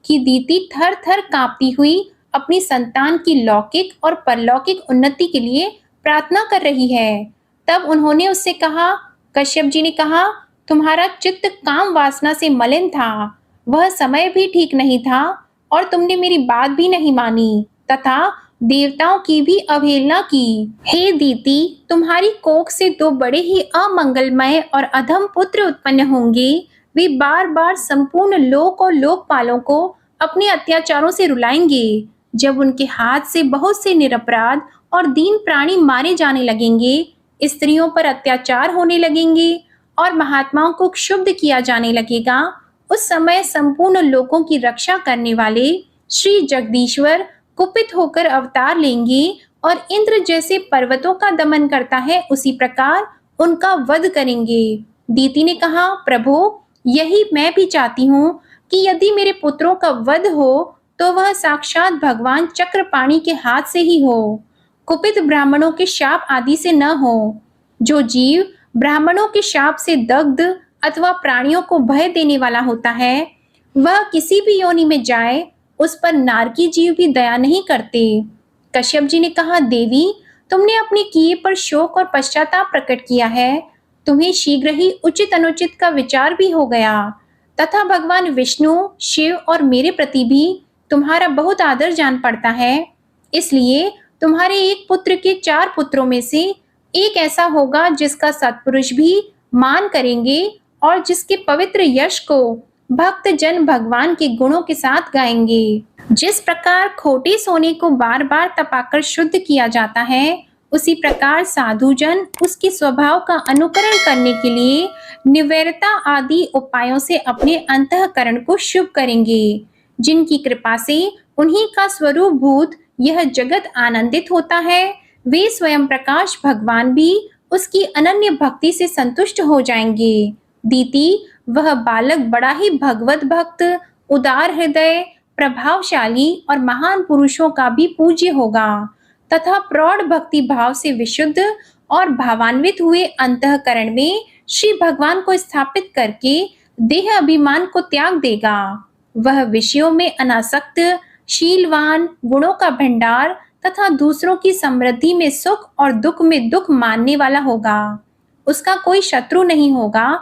कि दीति थर थर कांपती हुई अपनी संतान की लौकिक और परलौकिक उन्नति के लिए प्रार्थना कर रही है। तब उन्होंने उससे कहा, कश्यप जी ने कहा, तुम्हारा चित्त काम वासना से मलिन था, वह समय भी ठीक नहीं था और तुमने मेरी बात भी नहीं मानी तथा देवताओं की भी अवहेलना की। हे दीति, तुम्हारी कोख से 2 बड़े ही अमंगलमय और अधम पुत्र उत्पन्न होंगे। वे बार बार संपूर्ण लोक और लोकपालों को अपने अत्याचारों से रुलाएंगे। जब उनके हाथ से बहुत से निरपराध और दीन प्राणी मारे जाने लगेंगे, स्त्रियों पर अत्याचार होने लगेंगे और महात्माओं को क्षुब्ध किया जाने लगेगा, उस समय संपूर्ण लोकों की रक्षा करने वाले श्री जगदीश्वर कुपित होकर अवतार लेंगे और इंद्र जैसे पर्वतों का दमन करता है उसी प्रकार उनका वध करेंगे। दीति ने कहा, प्रभु, यही मैं भी चाहती हूँ कि यदि मेरे पुत्रों का वध हो तो वह साक्षात भगवान चक्रपाणि के हाथ से ही हो, कुपित ब्राह्मणों के शाप आदि से न हो। जो जीव ब्राह्मणों के शाप से दग्ध अथवा प्राणियों को भय देने वाला होता है, वह किसी भी योनि में जाए, उस पर नारकी जीव भी दया नहीं करते। कश्यप जी ने कहा, देवी, तुमने अपने किए पर शोक और पश्चाताप प्रकट किया है। तुम्हें शीघ्र ही उचित अनुचित का विचार भी हो गया तथा भगवान विष्णु, शिव और मेरे प्रति भी तुम्हारा बहुत आदर जान पड़ता है। इसलिए तुम्हारे एक पुत्र के 4 पुत्रों में से एक ऐसा होगा जिसका सत्पुरुष भी मान करेंगे और जिसके पवित्र यश को भक्त जन भगवान के गुणों के साथ गाएंगे। जिस प्रकार खोटे सोने को बार बार तपाकर शुद्ध किया जाता है, उसी प्रकार साधु जन उसके स्वभाव का अनुकरण करने के लिए निवैरता आदि उपायों से अपने अंतःकरण को शुभ करेंगे, जिनकी कृपा से उन्हीं का स्वरूप भूत यह जगत आनंदित होता है। वे स्वयं प्रकाश भगवान भी उसकी अनन्य भक्ति से संतुष्ट हो जाएंगे। दीति, वह बालक बड़ा ही भगवत भक्त, उदार हृदय, प्रभावशाली और महान पुरुषों का भी पूज्य होगा तथा प्रौढ़ भक्ति भाव से विशुद्ध और भावान्वित हुए अंतःकरण में श्री भगवान को स्थापित करके देह अभिमान को त्याग देगा। वह विषयों में अनासक्त, शीलवान, गुणों का भंडार तथा दूसरों की समृद्धि में सुख और दुख में दुख मानने वाला होगा। उसका कोई शत्रु नहीं होगा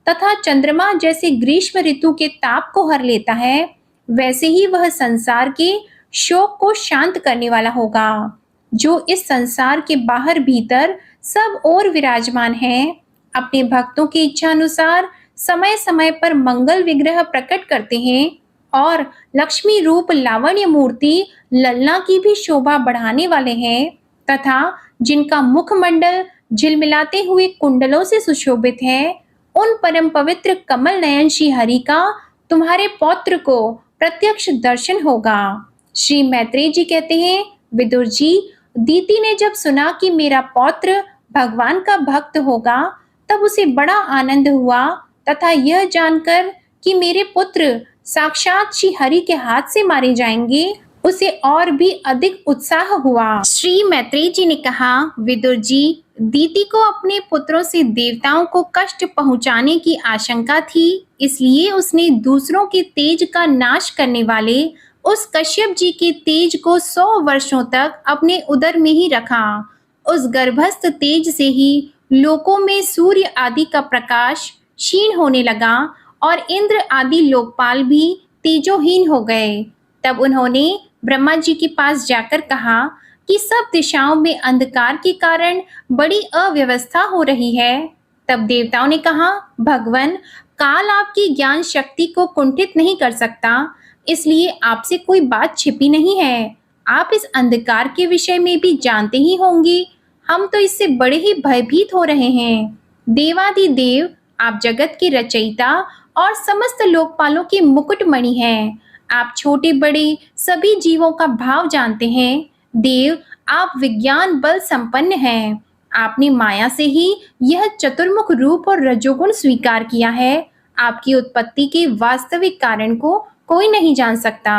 तथा चंद्रमा जैसे ग्रीष्म ऋतु के ताप को हर लेता है, वैसे ही वह संसार के शोक को शांत करने वाला होगा। जो इस संसार के बाहर भीतर सब ओर विराजमान है, अपने भक्तों की इच्छा अनुसार समय समय पर मंगल विग्रह प्रकट करते हैं और लक्ष्मी रूप लावण्य मूर्ति ललना की भी शोभा बढ़ाने वाले हैं तथा जिनका मुखमंडल झिलमिलाते हुए कुंडलों से सुशोभित है, उन परम पवित्र कमल नयन श्री हरि का तुम्हारे पौत्र को प्रत्यक्ष दर्शन होगा। श्री मैत्रेय जी कहते हैं, विदुर जी, दीति ने जब सुना कि मेरा पौत्र भगवान का भक्त होगा, तब उसे बड़ा आनंद हुआ तथा यह जानकर कि मेरे पुत्र साक्षात श्री हरि के हाथ से मारे जाएंगे, उसे और भी अधिक उत्साह हुआ। श्री मैत्रेय जी ने कहा, विदुर जी, दीति को अपने पुत्रों से देवताओं को कष्ट पहुंचाने की आशंका थी, इसलिए उसने दूसरों के तेज का नाश करने वाले उस कश्यप जी के तेज को 100 वर्षों तक अपने उदर में ही रखा। उस गर्भस्थ तेज से ही लोकों में सूर्य आदि का प्रकाश क्षीण होने लगा और इंद्र आदि लोकपाल भी तेजोहीन हो गए। तब उन्होंने ब्रह्मा जी के पास जाकर कहा कि सब दिशाओं में अंधकार के कारण बड़ी अव्यवस्था हो रही है। तब देवताओं ने कहा, भगवान, काल आपकी ज्ञान शक्ति को कुंठित नहीं कर सकता, इसलिए आपसे कोई बात छिपी नहीं है। आप इस अंधकार के विषय में भी जानते ही होंगे। हम तो इससे बड़े ही भयभीत हो रहे हैं। देवादिदेव, आप जगत के रचयिता और समस्त लोकपालों के मुकुटमणि हैं। आप छोटे बड़े सभी जीवों का भाव जानते हैं। देव, आप विज्ञान बल संपन्न हैं। आपने माया से ही यह चतुर्मुख रूप और रजोगुण स्वीकार किया है। आपकी उत्पत्ति के वास्तविक कारण को कोई नहीं जान सकता।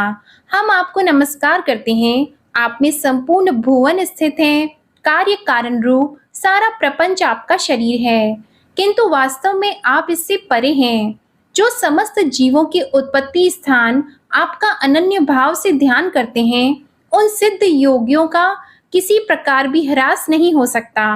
हम आपको नमस्कार करते हैं। आप में संपूर्ण भुवन स्थित हैं। कार्य कारण रूप सारा प्रपंच आपका शरीर है, किंतु वास्तव में आप इससे परे हैं। जो समस्त जीवों के उत्पत्ति स्थान आपका अनन्य भाव से ध्यान करते हैं, उन सिद्ध योगियों का किसी प्रकार भी ह्रास नहीं हो सकता,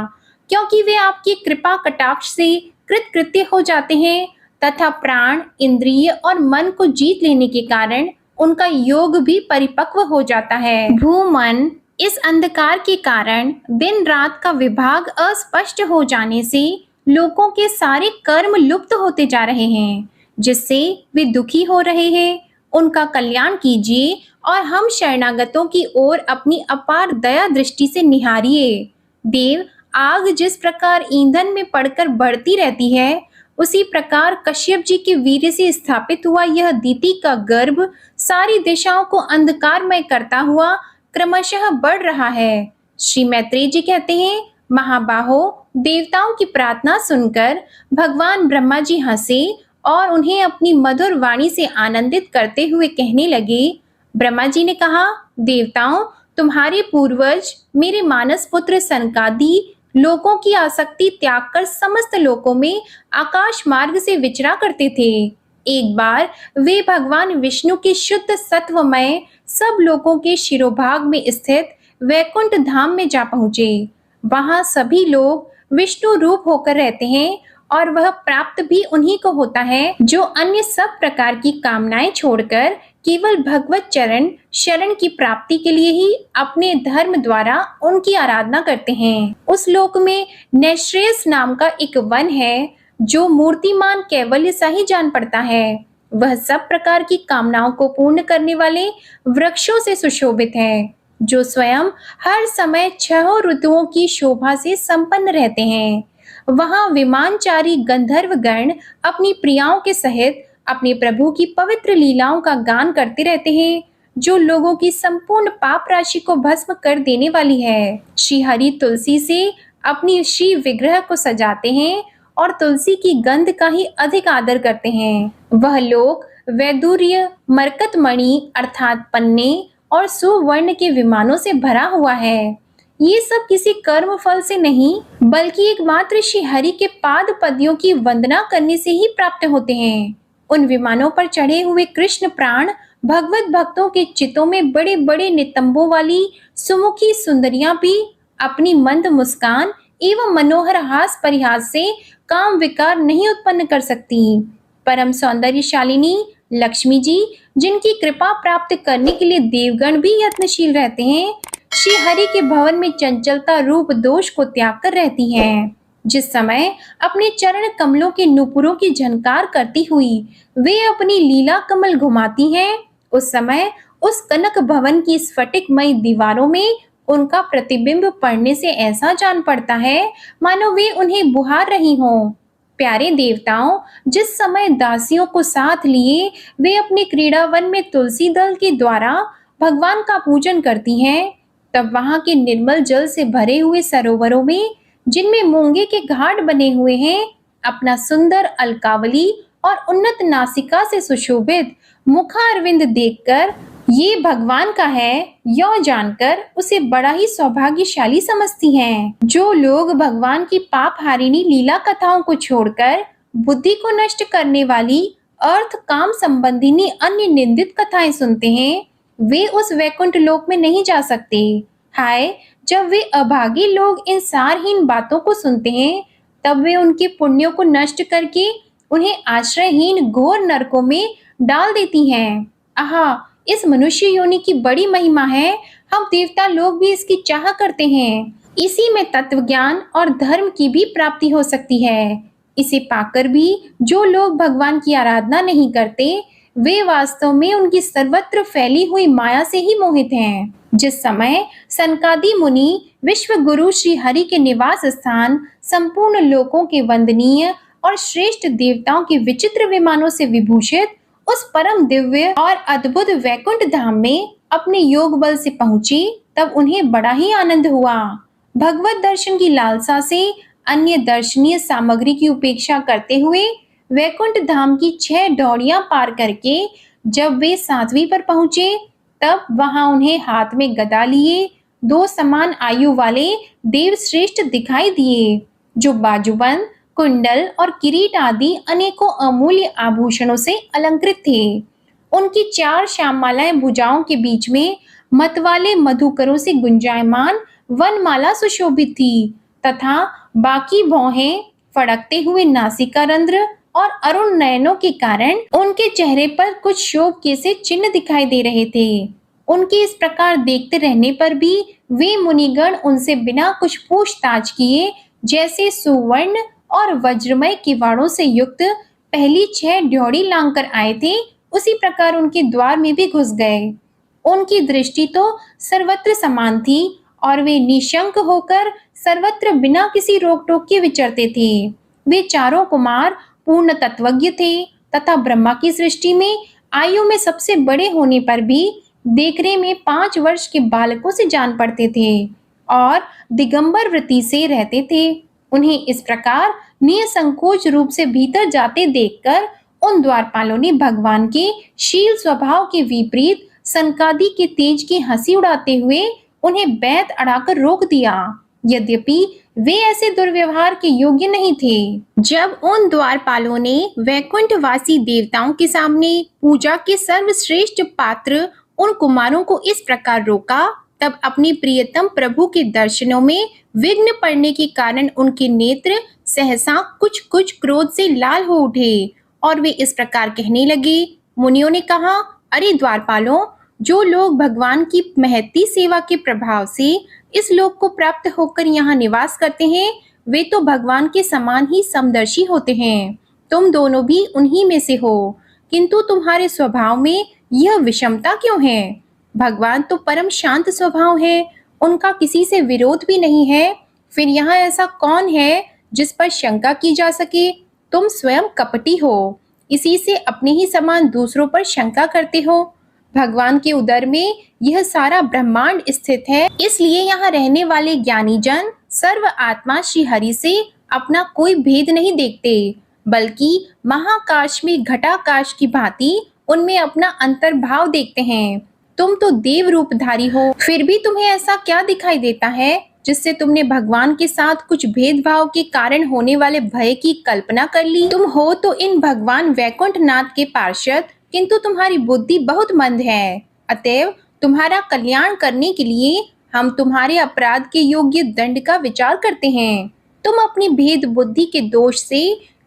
क्योंकि वे आपकी कृपा कटाक्ष से कृतकृत्य हो जाते हैं तथा प्राण, इंद्रिय और मन को जीत लेने के कारण उनका योग भी परिपक्व हो जाता है। भूमन, इस अंधकार के कारण दिन रात का विभाग अस्पष्ट हो जाने से लोगों के सारे कर्म लुप्त होते जा रहे हैं, जिससे वे दुखी हो रहे हैं। उनका कल्याण कीजिए और हम शरणागतों की ओर अपनी अपार दया दृष्टि से निहारिए। देव, आग जिस प्रकार ईंधन में पड़कर बढ़ती रहती है, उसी प्रकार कश्यप जी के वीर्य से स्थापित हुआ यह दीति का गर्भ सारी दिशाओं को अंधकारमय करता हुआ क्रमशः बढ़ रहा है। श्री मैत्रेय जी कहते हैं, महाबाहो, देवताओं की प्रार्थना सुनकर भगवान ब्रह्मा जी हंसे और उन्हें अपनी मधुर वाणी से आनंदित करते हुए कहने लगे। ब्रह्मा जी ने कहा, देवताओं, तुम्हारे पूर्वज मेरे मानस पुत्र सनकादि लोगों की आसक्ति त्याग कर समस्त लोकों में आकाश मार्ग से विचरा करते थे। एक बार वे भगवान विष्णु के शुद्ध सत्वमय सब लोगों के शिरोभाग में स्थित वैकुंठ धाम में जा पहुंचे। वहां सभी लोग विष्णु रूप होकर रहते हैं और वह प्राप्त भी उन्हीं को होता है जो अन्य सब प्रकार की कामनाएं छोड़कर केवल भगवत चरण शरण की प्राप्ति के लिए ही अपने धर्म द्वारा उनकी आराधना करते हैं। उस लोक में नैश्रेयस नाम का एक वन है, जो मूर्तिमान कैवल्य सा ही जान पड़ता है। वह सब प्रकार की कामनाओं को पूर्ण करने वाले वृक्षों से सुशोभित है, जो स्वयं हर समय 6 ऋतुओं की शोभा से संपन्न रहते हैं। वहां विमानचारी गंधर्व गण अपनी प्रियाओं के सहित अपने प्रभु की पवित्र लीलाओं का गान करते रहते हैं, जो लोगों की संपूर्ण पाप राशि को भस्म कर देने वाली है। श्री हरि तुलसी से अपनी श्री विग्रह को सजाते हैं और तुलसी की गंध का ही अधिक आदर करते हैं। वह लोग वैदुर्य, मरकतमणि अर्थात पन्ने और सुवर्ण के विमानों से भरा हुआ है। ये सब किसी कर्म फल से नहीं, बल्कि एकमात्र श्री हरि के पाद पद्यों की वंदना करने से ही प्राप्त होते हैं। उन विमानों पर चढ़े हुए कृष्ण प्राण भगवत भक्तों के चितों में बड़े बड़े नितंबों वाली सुमुखी सुंदरियां भी अपनी मंद मुस्कान एवं मनोहर हास परिहास से काम विकार नहीं उत्पन्न कर सकती। परम सौंदर्यशालिनी लक्ष्मी जी, जिनकी कृपा प्राप्त करने के लिए देवगण भी यत्नशील रहते हैं, श्री हरि के भवन में चंचलता रूप दोष को त्याग कर रहती हैं। जिस समय अपने चरण कमलों के नुपुरों की झनकार करती हुई वे अपनी लीला कमल घुमाती हैं, उस समय उस कनक भवन की स्फटिकमय दीवारों में उनका प्रतिबिंब पड़ने से ऐसा जान पड़ता है मानो वे उन्हें बुहार रही हों। प्यारे देवताओं, जिस समय दासियों को साथ लिए वे अपने क्रीड़ावन में तुलसी दल के द्वारा भगवान का पूजन करती हैं, तब वहां के निर्मल जल से भरे हुए सरोवरों में, जिनमें मूंगे के घाट बने हुए हैं, अपना सुंदर अलकावली और उन्नत नासिका से सुशोभित मुखारविंद देखकर ये भगवान का है यो जानकर उसे बड़ा ही सौभाग्यशाली समझती हैं। जो लोग भगवान की पाप हारिणी लीला कथाओं को छोड़कर बुद्धि को नष्ट करने वाली अर्थ काम संबंधिनी अन्य निंदित कथाएं सुनते हैं, वे उस वैकुंठ लोक में नहीं जा सकते। हाय, जब वे अभागी लोग इन सारहीन बातों को सुनते हैं, तब वे उनके पुण्यों को नष्ट करके उन्हें आश्रयहीन घोर नरकों में डाल देती हैं। आहा, इस मनुष्य योनि की बड़ी महिमा है, हम देवता लोग भी इसकी चाह करते हैं। इसी में तत्व ज्ञान और धर्म की भी प्राप्ति हो सकती है। इसे पाकर भी जो लोग भगवान की आराधना नहीं करते, वे वास्तव में उनकी सर्वत्र फैली हुई माया से ही मोहित हैं। जिस समय सनकादि मुनि विश्व गुरु श्री हरि के निवास स्थान संपूर्ण लोकों के वंदनीय और श्रेष्ठ देवताओं के विचित्र विमानों से विभूषित उस परम दिव्य और अद्भुत वैकुंठ धाम में अपने योग बल से पहुंची, तब उन्हें बड़ा ही आनंद हुआ। भगवत दर्शन की लालसा से अन्य दर्शनीय सामग्री की उपेक्षा करते हुए वैकुंठ धाम की 6 डौड़ियां पार करके जब वे 7वीं पर पहुंचे, तब वहां उन्हें हाथ में गदा लिए 2 समान आयु वाले देव श्रेष्ठ दिखाई दिए, जो बाजूबंद, कुंडल और किरीट आदि अनेकों अमूल्य आभूषणों से अलंकृत थे। उनकी 4 श्याममालाएं भुजाओं के बीच में मतवाले मधुकरों से गुंजायमान वनमाला सुशोभित थी तथा बाकी भौहें, फड़कते हुए नासिका रंध्र और अरुण नयनों के कारण उनके चेहरे पर कुछ शोभ के से चिन्ह दिखाई दे रहे थे। उनके इस प्रकार देखते रहने पर भी वे मुनिगण उनसे बिना कुछ पूछताछ किए जैसे सुवर्ण और वज्रमय किवाड़ों से युक्त पहली 6 ड्योढ़ी लांग कर आए थे, उसी प्रकार उनके द्वार में भी घुस गए। उनकी दृष्टि तो सर्वत्र समान थी और वे निशंक होकर सर्वत्र बिना किसी रोक टोक के विचरते थे। वे चारों कुमार पूर्ण तत्वज्ञ थे तथा ब्रह्मा की सृष्टि में आयु में सबसे बड़े होने पर भी देखने में 5 वर्ष के बालकों से जान पड़ते थे और दिगंबर वृत्ति से रहते थे। उन्हें इस प्रकार निसंकोच रूप से भीतर जाते देखकर उन द्वारपालों ने भगवान के शील स्वभाव के विपरीत सनकादि के तेज की हंसी उड़ाते हुए उन्हें बैत अड़ाकर रोक दिया, यद्यपि वे ऐसे दुर्व्यवहार के योग्य नहीं थे। जब उन द्वारपालों ने वैकुंठवासी देवताओं के सामने पूजा के सर्वश्रेष्ठ पात्र उन कुमारों को इस प्रकार रोका, तब अपने प्रियतम प्रभु के दर्शनों में विघ्न पड़ने के कारण उनके नेत्र सहसा कुछ कुछ क्रोध से लाल हो उठे और वे इस प्रकार कहने लगे। मुनियों ने कहा, अरे द्वारपालों, जो लोग भगवान की महती सेवा के प्रभाव से इस लोक को प्राप्त होकर यहाँ निवास करते हैं, वे तो भगवान के समान ही समदर्शी होते हैं। तुम दोनों भी उन्हीं में से हो, किंतु तुम्हारे स्वभाव में यह विषमता क्यों है? भगवान तो परम शांत स्वभाव है, उनका किसी से विरोध भी नहीं है। फिर यहाँ ऐसा कौन है जिस पर शंका की जा सके? तुम स्वयं कपटी हो, इसी से अपने ही समान दूसरों पर शंका करते हो। भगवान के उदर में यह सारा ब्रह्मांड स्थित है, इसलिए यहाँ रहने वाले ज्ञानी जन सर्व आत्मा श्री हरि से अपना कोई भेद नहीं देखते, बल्कि महाकाश में घटाकाश की भांति उनमें अपना अंतर्भाव देखते हैं। तुम तो देव रूपधारी हो, फिर भी तुम्हें ऐसा क्या दिखाई देता है जिससे तुमने भगवान के साथ कुछ भेदभाव के कारण होने वाले भय की कल्पना कर ली? तुम हो तो इन भगवान वैकुंठनाथ के पार्षद, किंतु तुम्हारी बुद्धि बहुत मंद है। अतएव तुम्हारा कल्याण करने के लिए हम तुम्हारे अपराध के योग्य दंड का विचार करते हैं। तुम अपनी भेद बुद्धि के दोष से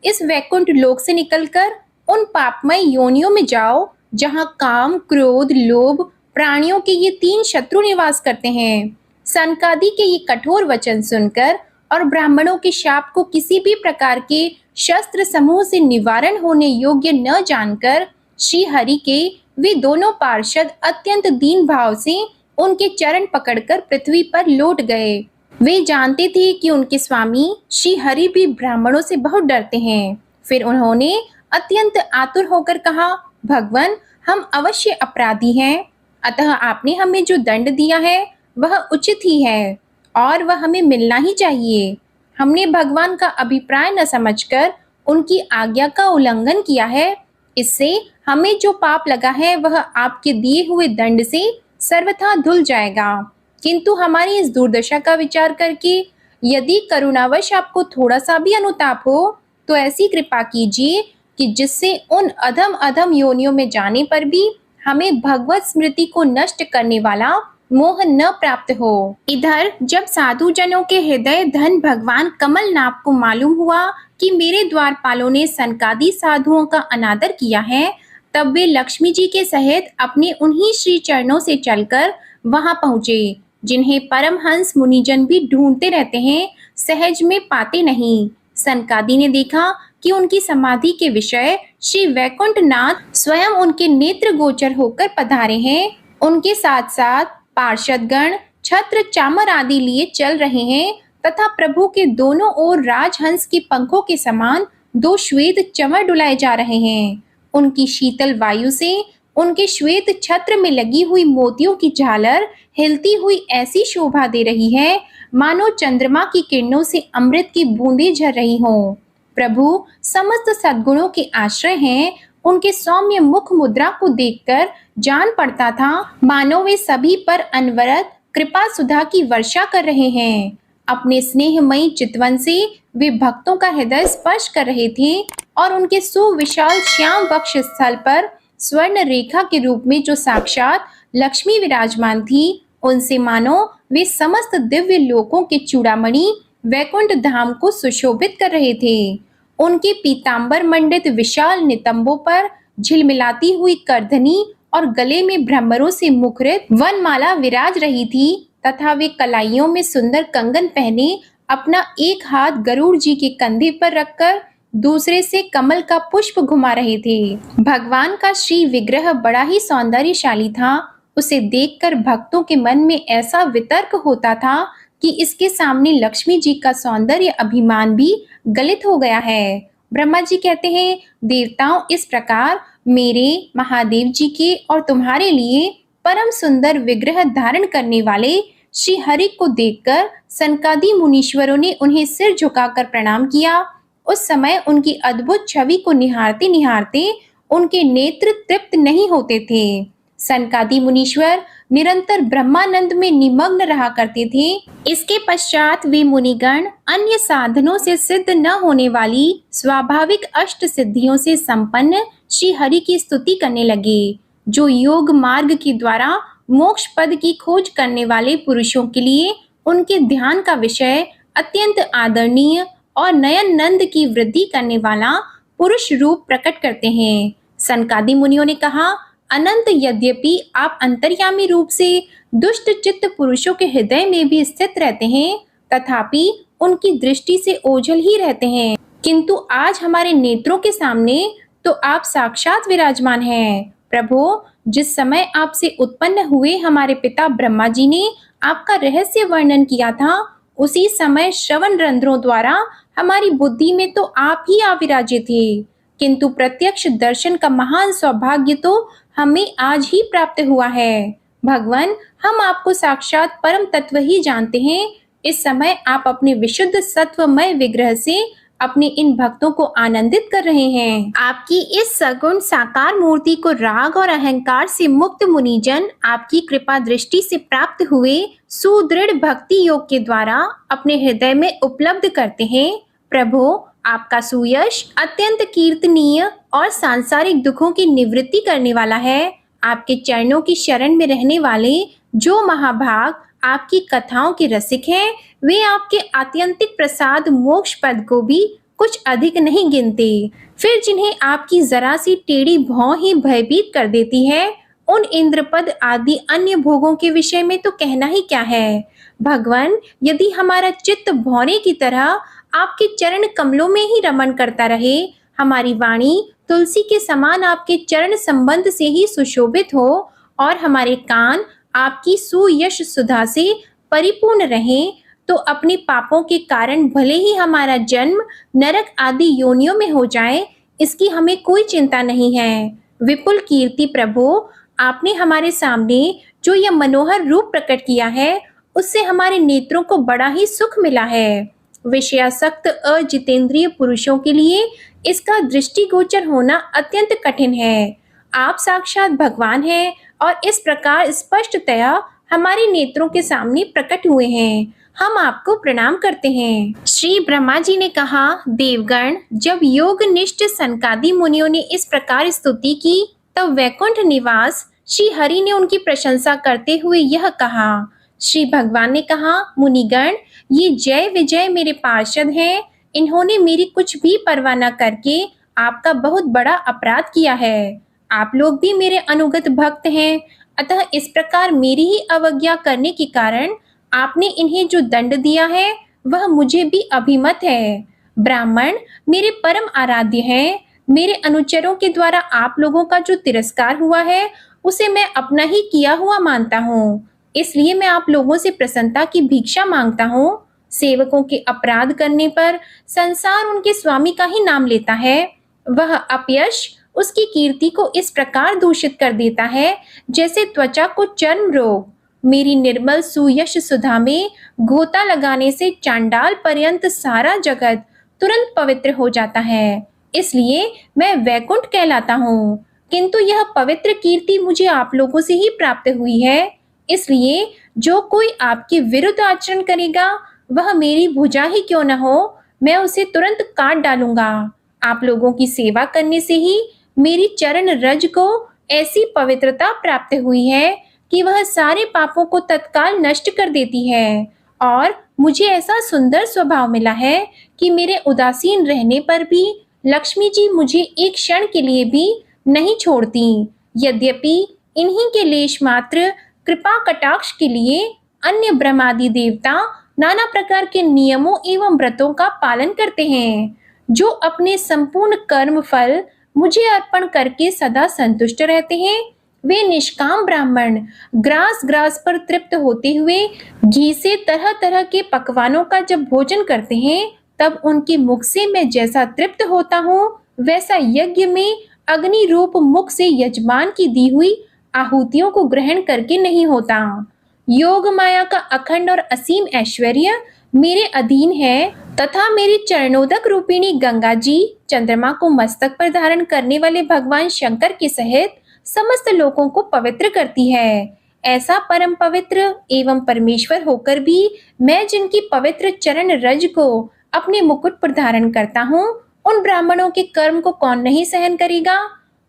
इस वैकुंठ लोक से निकलकर उन पापमय योनियों में जाओ जहां काम, क्रोध, लोभ, प्राणियों के ये 3 शत्रु निवास करते हैं। सनकादि के ये कठोर वचन सुनकर और ब्राह्मणों के शाप को किसी भी प्रकार के शस्त्र समूह से निवारण होने योग्य न जानकर श्री हरि के वे दोनों पार्षद अत्यंत दीन भाव से उनके चरण पकड़कर पृथ्वी पर लौट गए। वे जानते थे कि उनके स्वामी श्री हरि भी ब्राह्मणों से बहुत डरते हैं। फिर उन्होंने अत्यंत आतुर होकर कहा, भगवान, हम अवश्य अपराधी हैं, अतः आपने हमें जो दंड दिया है वह उचित ही है और वह हमें मिलना ही चाहिए। हमने भगवान का अभिप्राय न समझकर उनकी आज्ञा का उल्लंघन किया है। इससे हमें जो पाप लगा है वह आपके दिए हुए दंड से सर्वथा धुल जाएगा। किंतु हमारी इस दुर्दशा का विचार करके यदि करुणावश आपको थोड़ा सा भी अनुताप हो तो ऐसी कृपा कीजिए कि जिससे उन अधम अधम योनियों में जाने पर भी हमें भगवत स्मृति को नष्ट करने वाला मोह न प्राप्त हो। इधर जब साधु जनों के हृदय धन भगवान कमलनाथ को मालूम हुआ कि मेरे द्वारपालों ने सनकादि साधुओं का अनादर किया है, तब वे लक्ष्मी जी के सहित अपने उन्हीं श्री चरणों से चलकर वहां पहुंचे, जिन्हें परमहंस मुनिजन भी ढूंढते रहते हैं, सहज में पाते नहीं। सनकादि ने देखा कि उनकी समाधि के विषय श्री वैकुंठनाथ स्वयं उनके नेत्र गोचर होकर पधारे हैं। उनके साथ साथ पार्षदगण छत्र चामर आदि लिए चल रहे हैं तथा प्रभु के दोनों ओर राजहंस के पंखों के समान 2 श्वेत चमर डुलाए जा रहे हैं। उनकी शीतल वायु से उनके श्वेत छत्र में लगी हुई मोतियों की झालर हिलती हुई ऐसी शोभा दे रही है मानो चंद्रमा की किरणों से अमृत की बूंदें झर रही हों। प्रभु समस्त सद्गुणों के आश्रय हैं। उनके सौम्य मुख मुद्रा को देखकर जान पड़ता था मानो वे सभी पर अनवरत कृपा सुधा की वर्षा कर रहे हैं। अपने स्नेहमयी चितवन से वे भक्तों का हृदय स्पर्श कर रहे थे और उनके सुविशाल श्याम वक्ष स्थल पर स्वर्ण रेखा के रूप में जो साक्षात लक्ष्मी विराजमान थी, उनसे मानो वे समस्त दिव्य लोकों के चूड़ामणि वैकुंठ धाम को सुशोभित कर रहे थे। उनके पीतांबर मंडित विशाल नितंबों पर झिलमिलाती हुई करधनी और गले में भ्रमरों से मुखरित वनमाला विराज रही थी तथा वे कलाइयों में सुंदर कंगन पहने अपना एक हाथ गरुड़ जी के कंधे पर रखकर दूसरे से कमल का पुष्प घुमा रहे थे। भगवान का श्री विग्रह बड़ा ही सौंदर्यशाली था। उसे देखकर भक्तों के मन में ऐसा वितर्क होता था कि इसके सामने लक्ष्मी जी का सौंदर्य अभिमान भी गलित हो गया है। ब्रह्मा जी कहते हैं, देवताओं, इस प्रकार मेरे, महादेव जी के और तुम्हारे लिए परम सुंदर विग्रह धारण करने वाले श्री हरि को देखकर सनकादि मुनीश्वरों ने उन्हें सिर झुकाकर प्रणाम किया। उस समय उनकी अद्भुत छवि को निहारते निहारते उनके नेत्र तृप्त नहीं होते थे। सनकादि मुनीश्वर निरंतर ब्रह्मानंद में निमग्न रहा करते थे। इसके पश्चात वे मुनिगण अन्य साधनों से सिद्ध न होने वाली स्वाभाविक अष्ट सिद्धियों से संपन्न श्री हरि की स्तुति करने लगे, जो योग मार्ग के द्वारा मोक्ष पद की खोज करने वाले पुरुषों के लिए उनके ध्यान का विषय अत्यंत आदरणीय और नयन नंद की वृद्धि करने वाला पुरुष रूप प्रकट करते हैं। सनकादि मुनियों ने कहा, अनंत यद्यपि आप अंतर्यामी रूप से दुष्ट चित्त पुरुषों के हृदय में भी स्थित रहते हैं, तथापि उनकी दृष्टि से ओझल ही रहते हैं, किंतु आज हमारे नेत्रों के सामने तो आप साक्षात विराजमान हैं। प्रभु, जिस समय आपसे उत्पन्न हुए हमारे पिता ब्रह्मा जी ने आपका रहस्य वर्णन किया था, उसी समय श्रवण रंध्रों द्वारा हमारी बुद्धि में तो आप ही आविराजे थे, किंतु प्रत्यक्ष दर्शन का महान सौभाग्य तो हमें आज ही प्राप्त हुआ है। भगवान, हम आपको साक्षात परम तत्व ही जानते हैं। इस समय आप अपने विशुद्ध सत्वमय विग्रह से अपने इन भक्तों को आनंदित कर रहे हैं। आपकी इस सगुण साकार मूर्ति को राग और अहंकार से मुक्त मुनिजन आपकी कृपा दृष्टि से प्राप्त हुए सुदृढ़ भक्ति योग के द्वारा अपने हृदय में उपलब्ध करते हैं। प्रभु, आपका सुयश अत्यंत कीर्तनीय और सांसारिक दुखों की निवृत्ति करने वाला है। आपके चरणों की शरण में रहने वाले जो महाभाग आपकी कथाओं के रसिक हैं, वे आपके आत्यंतिक प्रसाद मोक्ष पद को भी कुछ अधिक नहीं गिनते। फिर जिन्हें आपकी जरा सी टेढ़ी भौं ही भयभीत कर देती है, उन इंद्रपद आदि अन्य भोगों के विषय में तो कहना ही क्या है। भगवान, यदि हमारा चित्त भौरे की तरह आपके चरण कमलों में ही रमण करता रहे, हमारी वाणी तुलसी के समान आपके चरण संबंध से ही सुशोभित हो और हमारे कान आपकी सुयश सुधा से परिपूर्ण रहें, तो अपने पापों के कारण भले ही हमारा जन्म नरक आदि योनियों में हो जाए, इसकी हमें कोई चिंता नहीं है। विपुल कीर्ति प्रभु, आपने हमारे सामने जो यह मनोहर रूप प्रकट किया है, उससे हमारे नेत्रों को बड़ा ही सुख मिला है। विषयासक्त अजितेंद्रिय पुरुषों के लिए इसका दृष्टिगोचर होना अत्यंत कठिन है। आप साक्षात भगवान हैं और इस प्रकार स्पष्टतया हमारे नेत्रों के सामने प्रकट हुए हैं। हम आपको प्रणाम करते हैं। श्री ब्रह्मा जी ने कहा, देवगण, जब योग निष्ठ सनकादि मुनियों ने इस प्रकार स्तुति की, तब वैकुंठ निवास श्री हरि ने उनकी प्रशंसा करते हुए यह कहा। श्री भगवान ने कहा, मुनिगण, ये जय विजय मेरे पार्षद हैं। इन्होंने मेरी कुछ भी परवाह न करके आपका बहुत बड़ा अपराध किया है। आप लोग भी मेरे अनुगत भक्त हैं, अतः इस प्रकार मेरी ही अवज्ञा करने के कारण आपने इन्हें जो दंड दिया है, वह मुझे भी अभिमत है। ब्राह्मण मेरे परम आराध्य हैं। मेरे अनुचरों के द्वारा आप लोगों का जो तिरस्कार हुआ है, उसे मैं अपना ही किया हुआ मानता हूँ। इसलिए मैं आप लोगों से प्रसन्नता की भिक्षा मांगता हूँ। सेवकों के अपराध करने पर संसार उनके स्वामी का ही नाम लेता है। वह अपयश उसकी कीर्ति को इस प्रकार दूषित कर देता है, जैसे त्वचा को चर्म रोग। मेरी निर्मल सुयश सुधा में गोता लगाने से चांडाल पर्यंत सारा जगत तुरंत पवित्र हो जाता है। इसलिए मैं वैकुंठ कहलाता हूँ, किंतु यह पवित्र कीर्ति मुझे आप लोगों से ही प्राप्त हुई है। इसलिए जो कोई आपके विरुद्ध आचरण करेगा, वह मेरी भुजा ही क्यों न हो, मैं उसे तुरंत काट डालूंगा। आप लोगों की सेवा करने से ही मेरी चरण रज को ऐसी पवित्रता प्राप्त हुई है कि वह सारे पापों को तत्काल नष्ट कर देती है। और मुझे ऐसा सुंदर स्वभाव मिला है कि मेरे उदासीन रहने पर भी लक्ष्मी जी मुझे एक क्षण के लिए भी नहीं छोड़ती। यद्यपि इन्हीं के लेश मात्र कृपा कटाक्ष के लिए अन्य ब्रह्मादि देवता नाना प्रकार के नियमों एवं व्रतों का पालन करते हैं, जो अपने संपूर्ण कर्म फल मुझे अर्पण करके सदा संतुष्ट रहते हैं। वे निष्काम ब्राह्मण ग्रास ग्रास पर तृप्त होते हुए घी से तरह तरह के पकवानों का जब भोजन करते हैं, तब उनके मुख से मैं जैसा तृप्त होता हूँ, वैसा यज्ञ में अग्नि रूप मुख से यजमान की दी हुई आहुतियों को ग्रहण करके नहीं होता। योग माया का अखंड और असीम ऐश्वर्य मेरे अधीन है, तथा मेरी चरणोदक रूपिणी गंगा जी चंद्रमा को मस्तक पर धारण करने वाले भगवान शंकर के सहित समस्त लोगों को पवित्र करती है। ऐसा परम पवित्र एवं परमेश्वर होकर भी मैं जिनकी पवित्र चरण रज को अपने मुकुट पर धारण करता हूँ, उन ब्राह्मणों के कर्म को कौन नहीं सहन करेगा।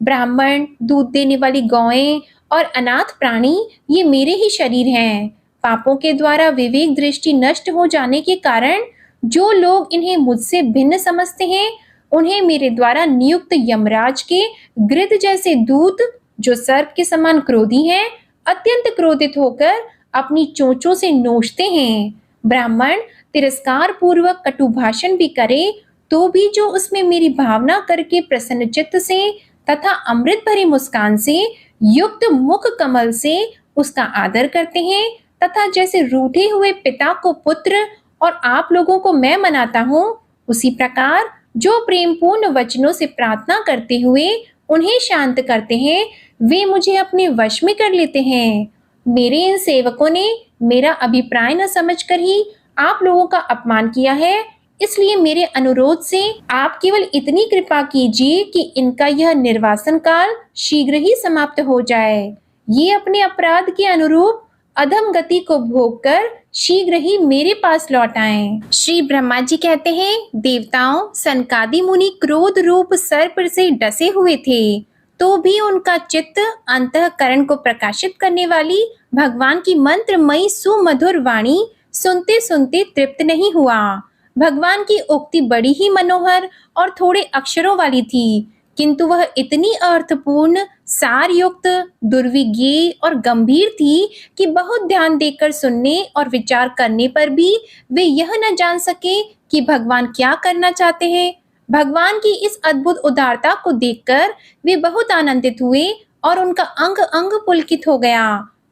ब्राह्मण, दूध देने वाली गौएं और अनाथ प्राणी ये मेरे ही शरीर हैं। पापों के द्वारा विवेक दृष्टि नष्ट हो जाने के कारण जो लोग इन्हें मुझसे भिन्न समझते हैं, उन्हें मेरे द्वारा नियुक्त यमराज के गृध जैसे दूत, जो सर्प के समान क्रोधी हैं, अत्यंत क्रोधित होकर अपनी चोंचों से नोचते हैं। ब्राह्मण तिरस्कार पूर्वक कटु भाषण भी करे, तो भी जो उसमें मेरी भावना करके प्रसन्न चित्त से तथा अमृत भरी मुस्कान से युक्त मुख कमल से उसका आदर करते हैं, तथा जैसे रूठे हुए पिता को पुत्र और आप लोगों को मैं मनाता हूँ, उसी प्रकार जो प्रेमपूर्ण वचनों से प्रार्थना करते हुए उन्हें शांत करते हैं, वे मुझे अपने वश में कर लेते हैं। मेरे इन सेवकों ने मेरा अभिप्राय न समझकर ही आप लोगों का अपमान किया है, इसलिए मेरे अनुरोध से आप केवल इतनी कृपा कीजिए कि इनका यह निर्वासन काल शीघ्र ही समाप्त हो जाए। ये अपने अपराध के अनुरूप अधम गति को भोगकर शीघ्र ही मेरे पास लौट आएं। श्री ब्रह्मा जी कहते हैं, देवताओं सनकादि मुनि क्रोध रूप सर्प से डसे हुए थे, तो भी उनका चित्त अंतःकरण को प्रकाशित करने वाली भगवान की मंत्रमयी सुमधुर वाणी सुनते सुनते तृप्त नहीं हुआ। भगवान की उक्ति बड़ी ही मनोहर और थोड़े अक्षरों वाली थी, किंतु वह इतनी अर्थपूर्ण, सारयुक्त, दुर्विज्ञेय और गंभीर थी कि बहुत ध्यान देकर सुनने और विचार करने पर भी वे यह न जान सके कि भगवान क्या करना चाहते हैं। भगवान की इस अद्भुत उदारता को देखकर वे बहुत आनंदित हुए और उनका अंग अंग पुलकित हो गया।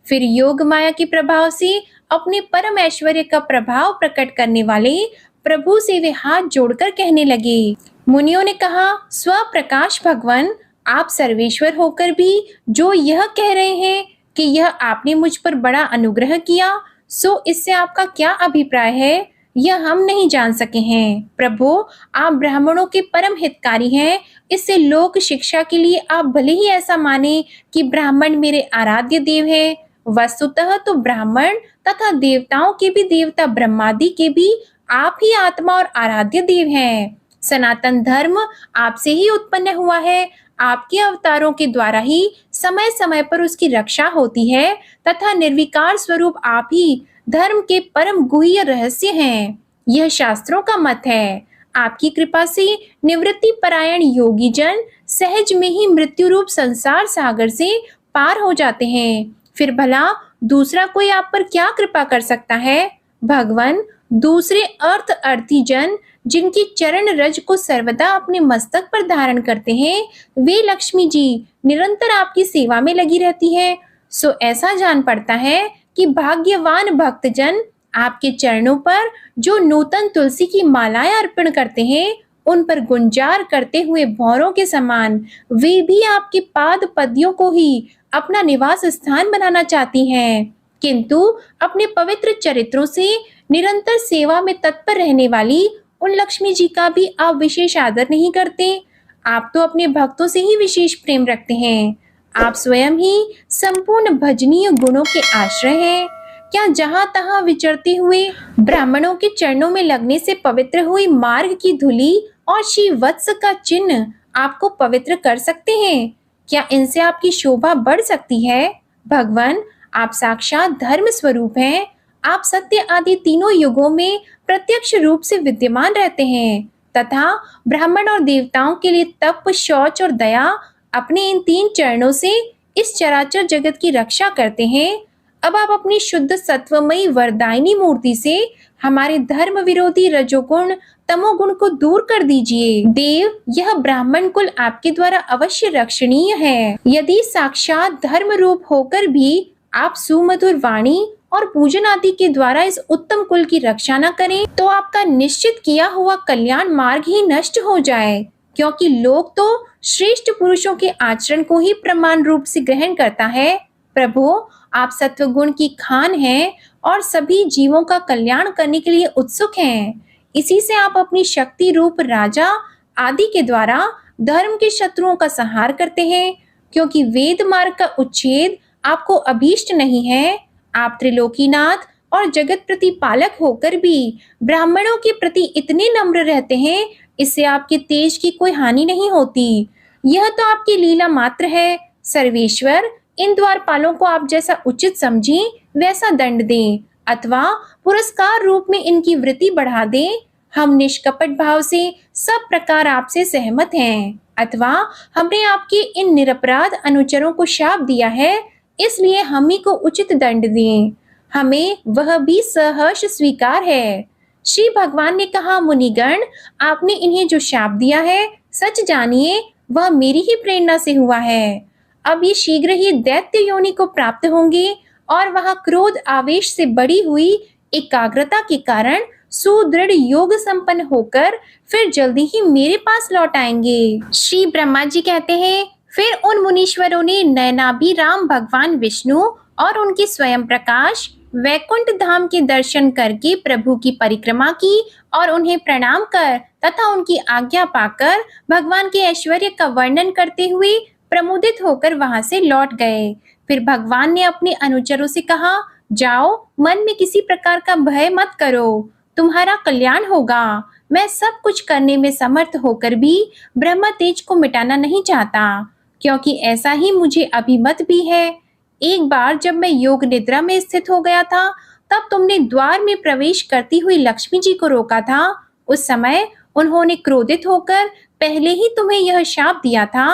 फिर योग माया के प्रभाव से अपने परम ऐश्वर्य का प्रभाव प्रकट करने वाले प्रभु से वे हाथ जोड़कर कहने लगे। मुनियों ने कहा, स्वप्रकाश भगवान, आप सर्वेश्वर होकर भी जो यह कह रहे हैं कि यह आपने मुझ पर बड़ा अनुग्रह किया, सो इससे आपका क्या अभिप्राय है, यह हम नहीं जान सके हैं। प्रभु, आप ब्राह्मणों के परम हितकारी हैं, इससे लोक शिक्षा के लिए आप भले ही ऐसा माने कि ब्राह्मण मेरे आराध्य देव है। वस्तुतः तो ब्राह्मण तथा देवताओं के भी देवता ब्रह्मादि के भी आप ही आत्मा और आराध्य देव हैं। सनातन धर्म आपसे ही उत्पन्न हुआ है, आपके अवतारों के द्वारा ही समय समय पर उसकी रक्षा होती है तथा निर्विकार स्वरूप आप ही धर्म के परम गुह्य रहस्य हैं। यह शास्त्रों का मत है। आपकी कृपा से निवृत्ति परायण योगी जन सहज में ही मृत्यु रूप संसार सागर से पार हो जाते हैं। फिर भला दूसरा कोई आप पर क्या कृपा कर सकता है। भगवान, दूसरे अर्थी जन जिनकी चरण रज को सर्वदा अपने मस्तक पर धारण करते हैं, वे लक्ष्मी जी निरंतर आपकी सेवा में लगी रहती है। सो ऐसा जान पड़ता है कि भाग्यवान भक्तजन आपके चरणों पर जो नूतन तुलसी की मालाएं अर्पण करते हैं, उन पर गुंजार करते हुए भौरों के समान वे भी आपके पाद पद्यों को ही अपना निवास स्थान बनाना चाहती हैं, किंतु अपने पवित्र चरित्रों से निरंतर सेवा में तत्पर रहने वाली उन लक्ष्मी जी का भी आप विशेष आदर नहीं करते। आप तो अपने भक्तों से ही विशेष प्रेम रखते हैं। आप स्वयं ही संपूर्ण भजनीय गुणों के आश्रय हैं। क्या जहां तहां विचरते हुए ब्राह्मणों के चरणों में लगने से पवित्र हुई मार्ग की धूलि और श्री वत्स का चिन्ह आपको पवित्र कर सकते हैं? क्या इनसे आपकी शोभा बढ़ सकती है? भगवान, आप साक्षात धर्म स्वरूप हैं। आप सत्य आदि तीनों युगों में प्रत्यक्ष रूप से विद्यमान रहते हैं तथा ब्राह्मण और देवताओं के लिए तप, शौच और दया अपने इन 3 चरणों से इस चराचर जगत की रक्षा करते हैं। अब आप अपनी शुद्ध सत्वमयी वरदायिनी मूर्ति से हमारे धर्म विरोधी रजोगुण तमोगुण को दूर कर दीजिए। देव, यह ब्राह्मण कुल आपके द्वारा अवश्य रक्षणीय है। यदि साक्षात धर्म रूप होकर भी आप सुमधुर वाणी और पूजन आदि के द्वारा इस उत्तम कुल की रक्षा न करें, तो आपका निश्चित किया हुआ कल्याण मार्ग ही नष्ट हो जाए, क्योंकि लोग तो श्रेष्ठ पुरुषों के आचरण को ही प्रमाण रूप से ग्रहण करता है। प्रभु, आप सत्वगुण की खान हैं और सभी जीवों का कल्याण करने के लिए उत्सुक हैं। इसी से आप अपनी शक्ति रूप राजा आदि के द्वारा धर्म के शत्रुओं का संहार करते हैं, क्योंकि वेद मार्ग का उच्छेद आपको अभीष्ट नहीं है। आप त्रिलोकीनाथ और जगत प्रतिपालक होकर भी ब्राह्मणों के प्रति इतने नम्र रहते हैं, इससे आपके तेज की कोई हानि नहीं होती। यह तो आपकी लीला मात्र है। सर्वेश्वर, इन द्वारपालों को आप जैसा उचित समझें वैसा दंड दें अथवा पुरस्कार रूप में इनकी वृत्ति बढ़ा दें। हम निष्कपट भाव से सब प्रकार आपसे सहमत हैं, अथवा हमने आपके इन निरपराध अनुचरों को शाप दिया है, इसलिए हम ही को उचित दंड दें। हमें वह भी सहर्ष स्वीकार है। श्री भगवान ने कहा, मुनिगण, आपने इन्हें जो शाप दिया है, सच जानिए वह मेरी ही प्रेरणा से हुआ है। अब ये शीघ्र ही दैत्य योनि को प्राप्त होंगे और वहां क्रोध आवेश से बढ़ी हुई एकाग्रता के कारण सुदृढ़ योग संपन्न होकर फिर जल्दी ही मेरे पास लौट आएंगे। श्री ब्रह्मा जी कहते हैं, फिर उन मुनीश्वरों ने नयनाभिराम भगवान विष्णु और उनके स्वयं प्रकाश वैकुंठ धाम के दर्शन करके प्रभु की परिक्रमा की और उन्हें प्रणाम कर तथा उनकी आज्ञा पाकर भगवान के ऐश्वर्य का वर्णन करते हुए प्रमुदित होकर वहां से लौट गए। फिर भगवान ने अपने अनुचरों से कहा, जाओ, मन में किसी प्रकार का भय मत करो, तुम्हारा कल्याण होगा। मैं सब कुछ करने में समर्थ होकर भी ब्रह्म तेज को मिटाना नहीं चाहता, क्योंकि ऐसा ही मुझे अभिमत भी है। एक बार जब मैं योग निद्रा में स्थित हो गया था, तब तुमने द्वार में प्रवेश करती हुई लक्ष्मी जी को रोका था। उस समय उन्होंने क्रोधित होकर पहले ही तुम्हें यह शाप दिया था।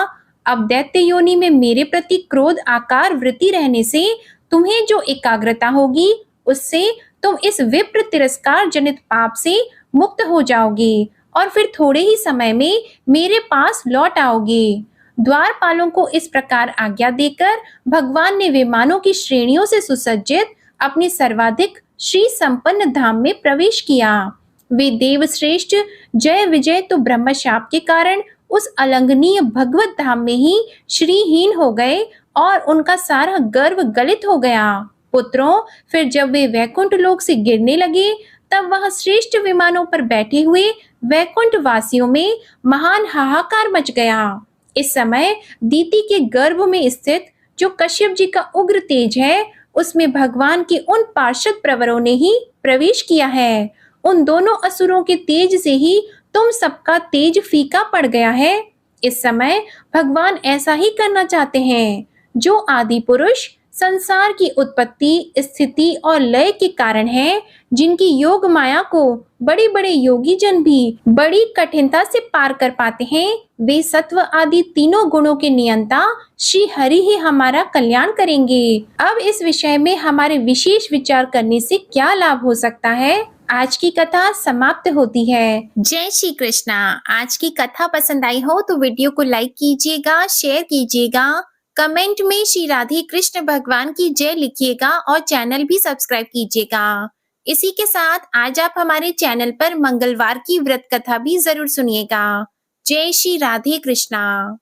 अब दैत्य योनि में मेरे प्रति क्रोध आकार वृत्ति रहने से तुम्हें जो एकाग्रता होगी, उससे तुम इस विप्र तिरस्कार जनित पाप से मुक्त हो जाओगे और फिर थोड़े ही समय में मेरे पास लौट आओगे। द्वारपालों को इस प्रकार आज्ञा देकर भगवान ने विमानों की श्रेणियों से सुसज्जित अपने सर्वाधिक श्री संपन्न धाम में प्रवेश किया। वे देव श्रेष्ठ जय विजय तो ब्रह्म शाप के कारण उस अलंघनीय भगवत धाम में ही श्रीहीन हो गए और उनका सारा गर्व गलित हो गया। पुत्रों, फिर जब वे वैकुंठ लोक से गिरने लगे, तब वह श्रेष्ठ विमानों पर बैठे हुए वैकुंठ वासियों में महान हाहाकार मच गया। इस समय दीति के गर्भ में स्थित जो कश्यप जी का उग्र तेज है, उसमें भगवान के उन पार्षद प्रवरों ने ही प्रवेश किया है। उन दोनों असुरों के तेज से ही तुम सबका तेज फीका पड़ गया है। इस समय भगवान ऐसा ही करना चाहते हैं। जो आदि पुरुष संसार की उत्पत्ति, स्थिति और लय के कारण है, जिनकी योग माया को बड़े बड़े योगी जन भी बड़ी कठिनता से पार कर पाते हैं, वे सत्व आदि तीनों गुणों के नियंता श्री हरि ही हमारा कल्याण करेंगे। अब इस विषय में हमारे विशेष विचार करने से क्या लाभ हो सकता है? आज की कथा समाप्त होती है। जय श्री कृष्णा। आज की कथा पसंद आई हो तो वीडियो को लाइक कीजिएगा, शेयर कीजिएगा, कमेंट में श्री राधे कृष्ण भगवान की जय लिखिएगा और चैनल भी सब्सक्राइब कीजिएगा। इसी के साथ आज आप हमारे चैनल पर मंगलवार की व्रत कथा भी जरूर सुनिएगा। जय श्री राधे कृष्णा।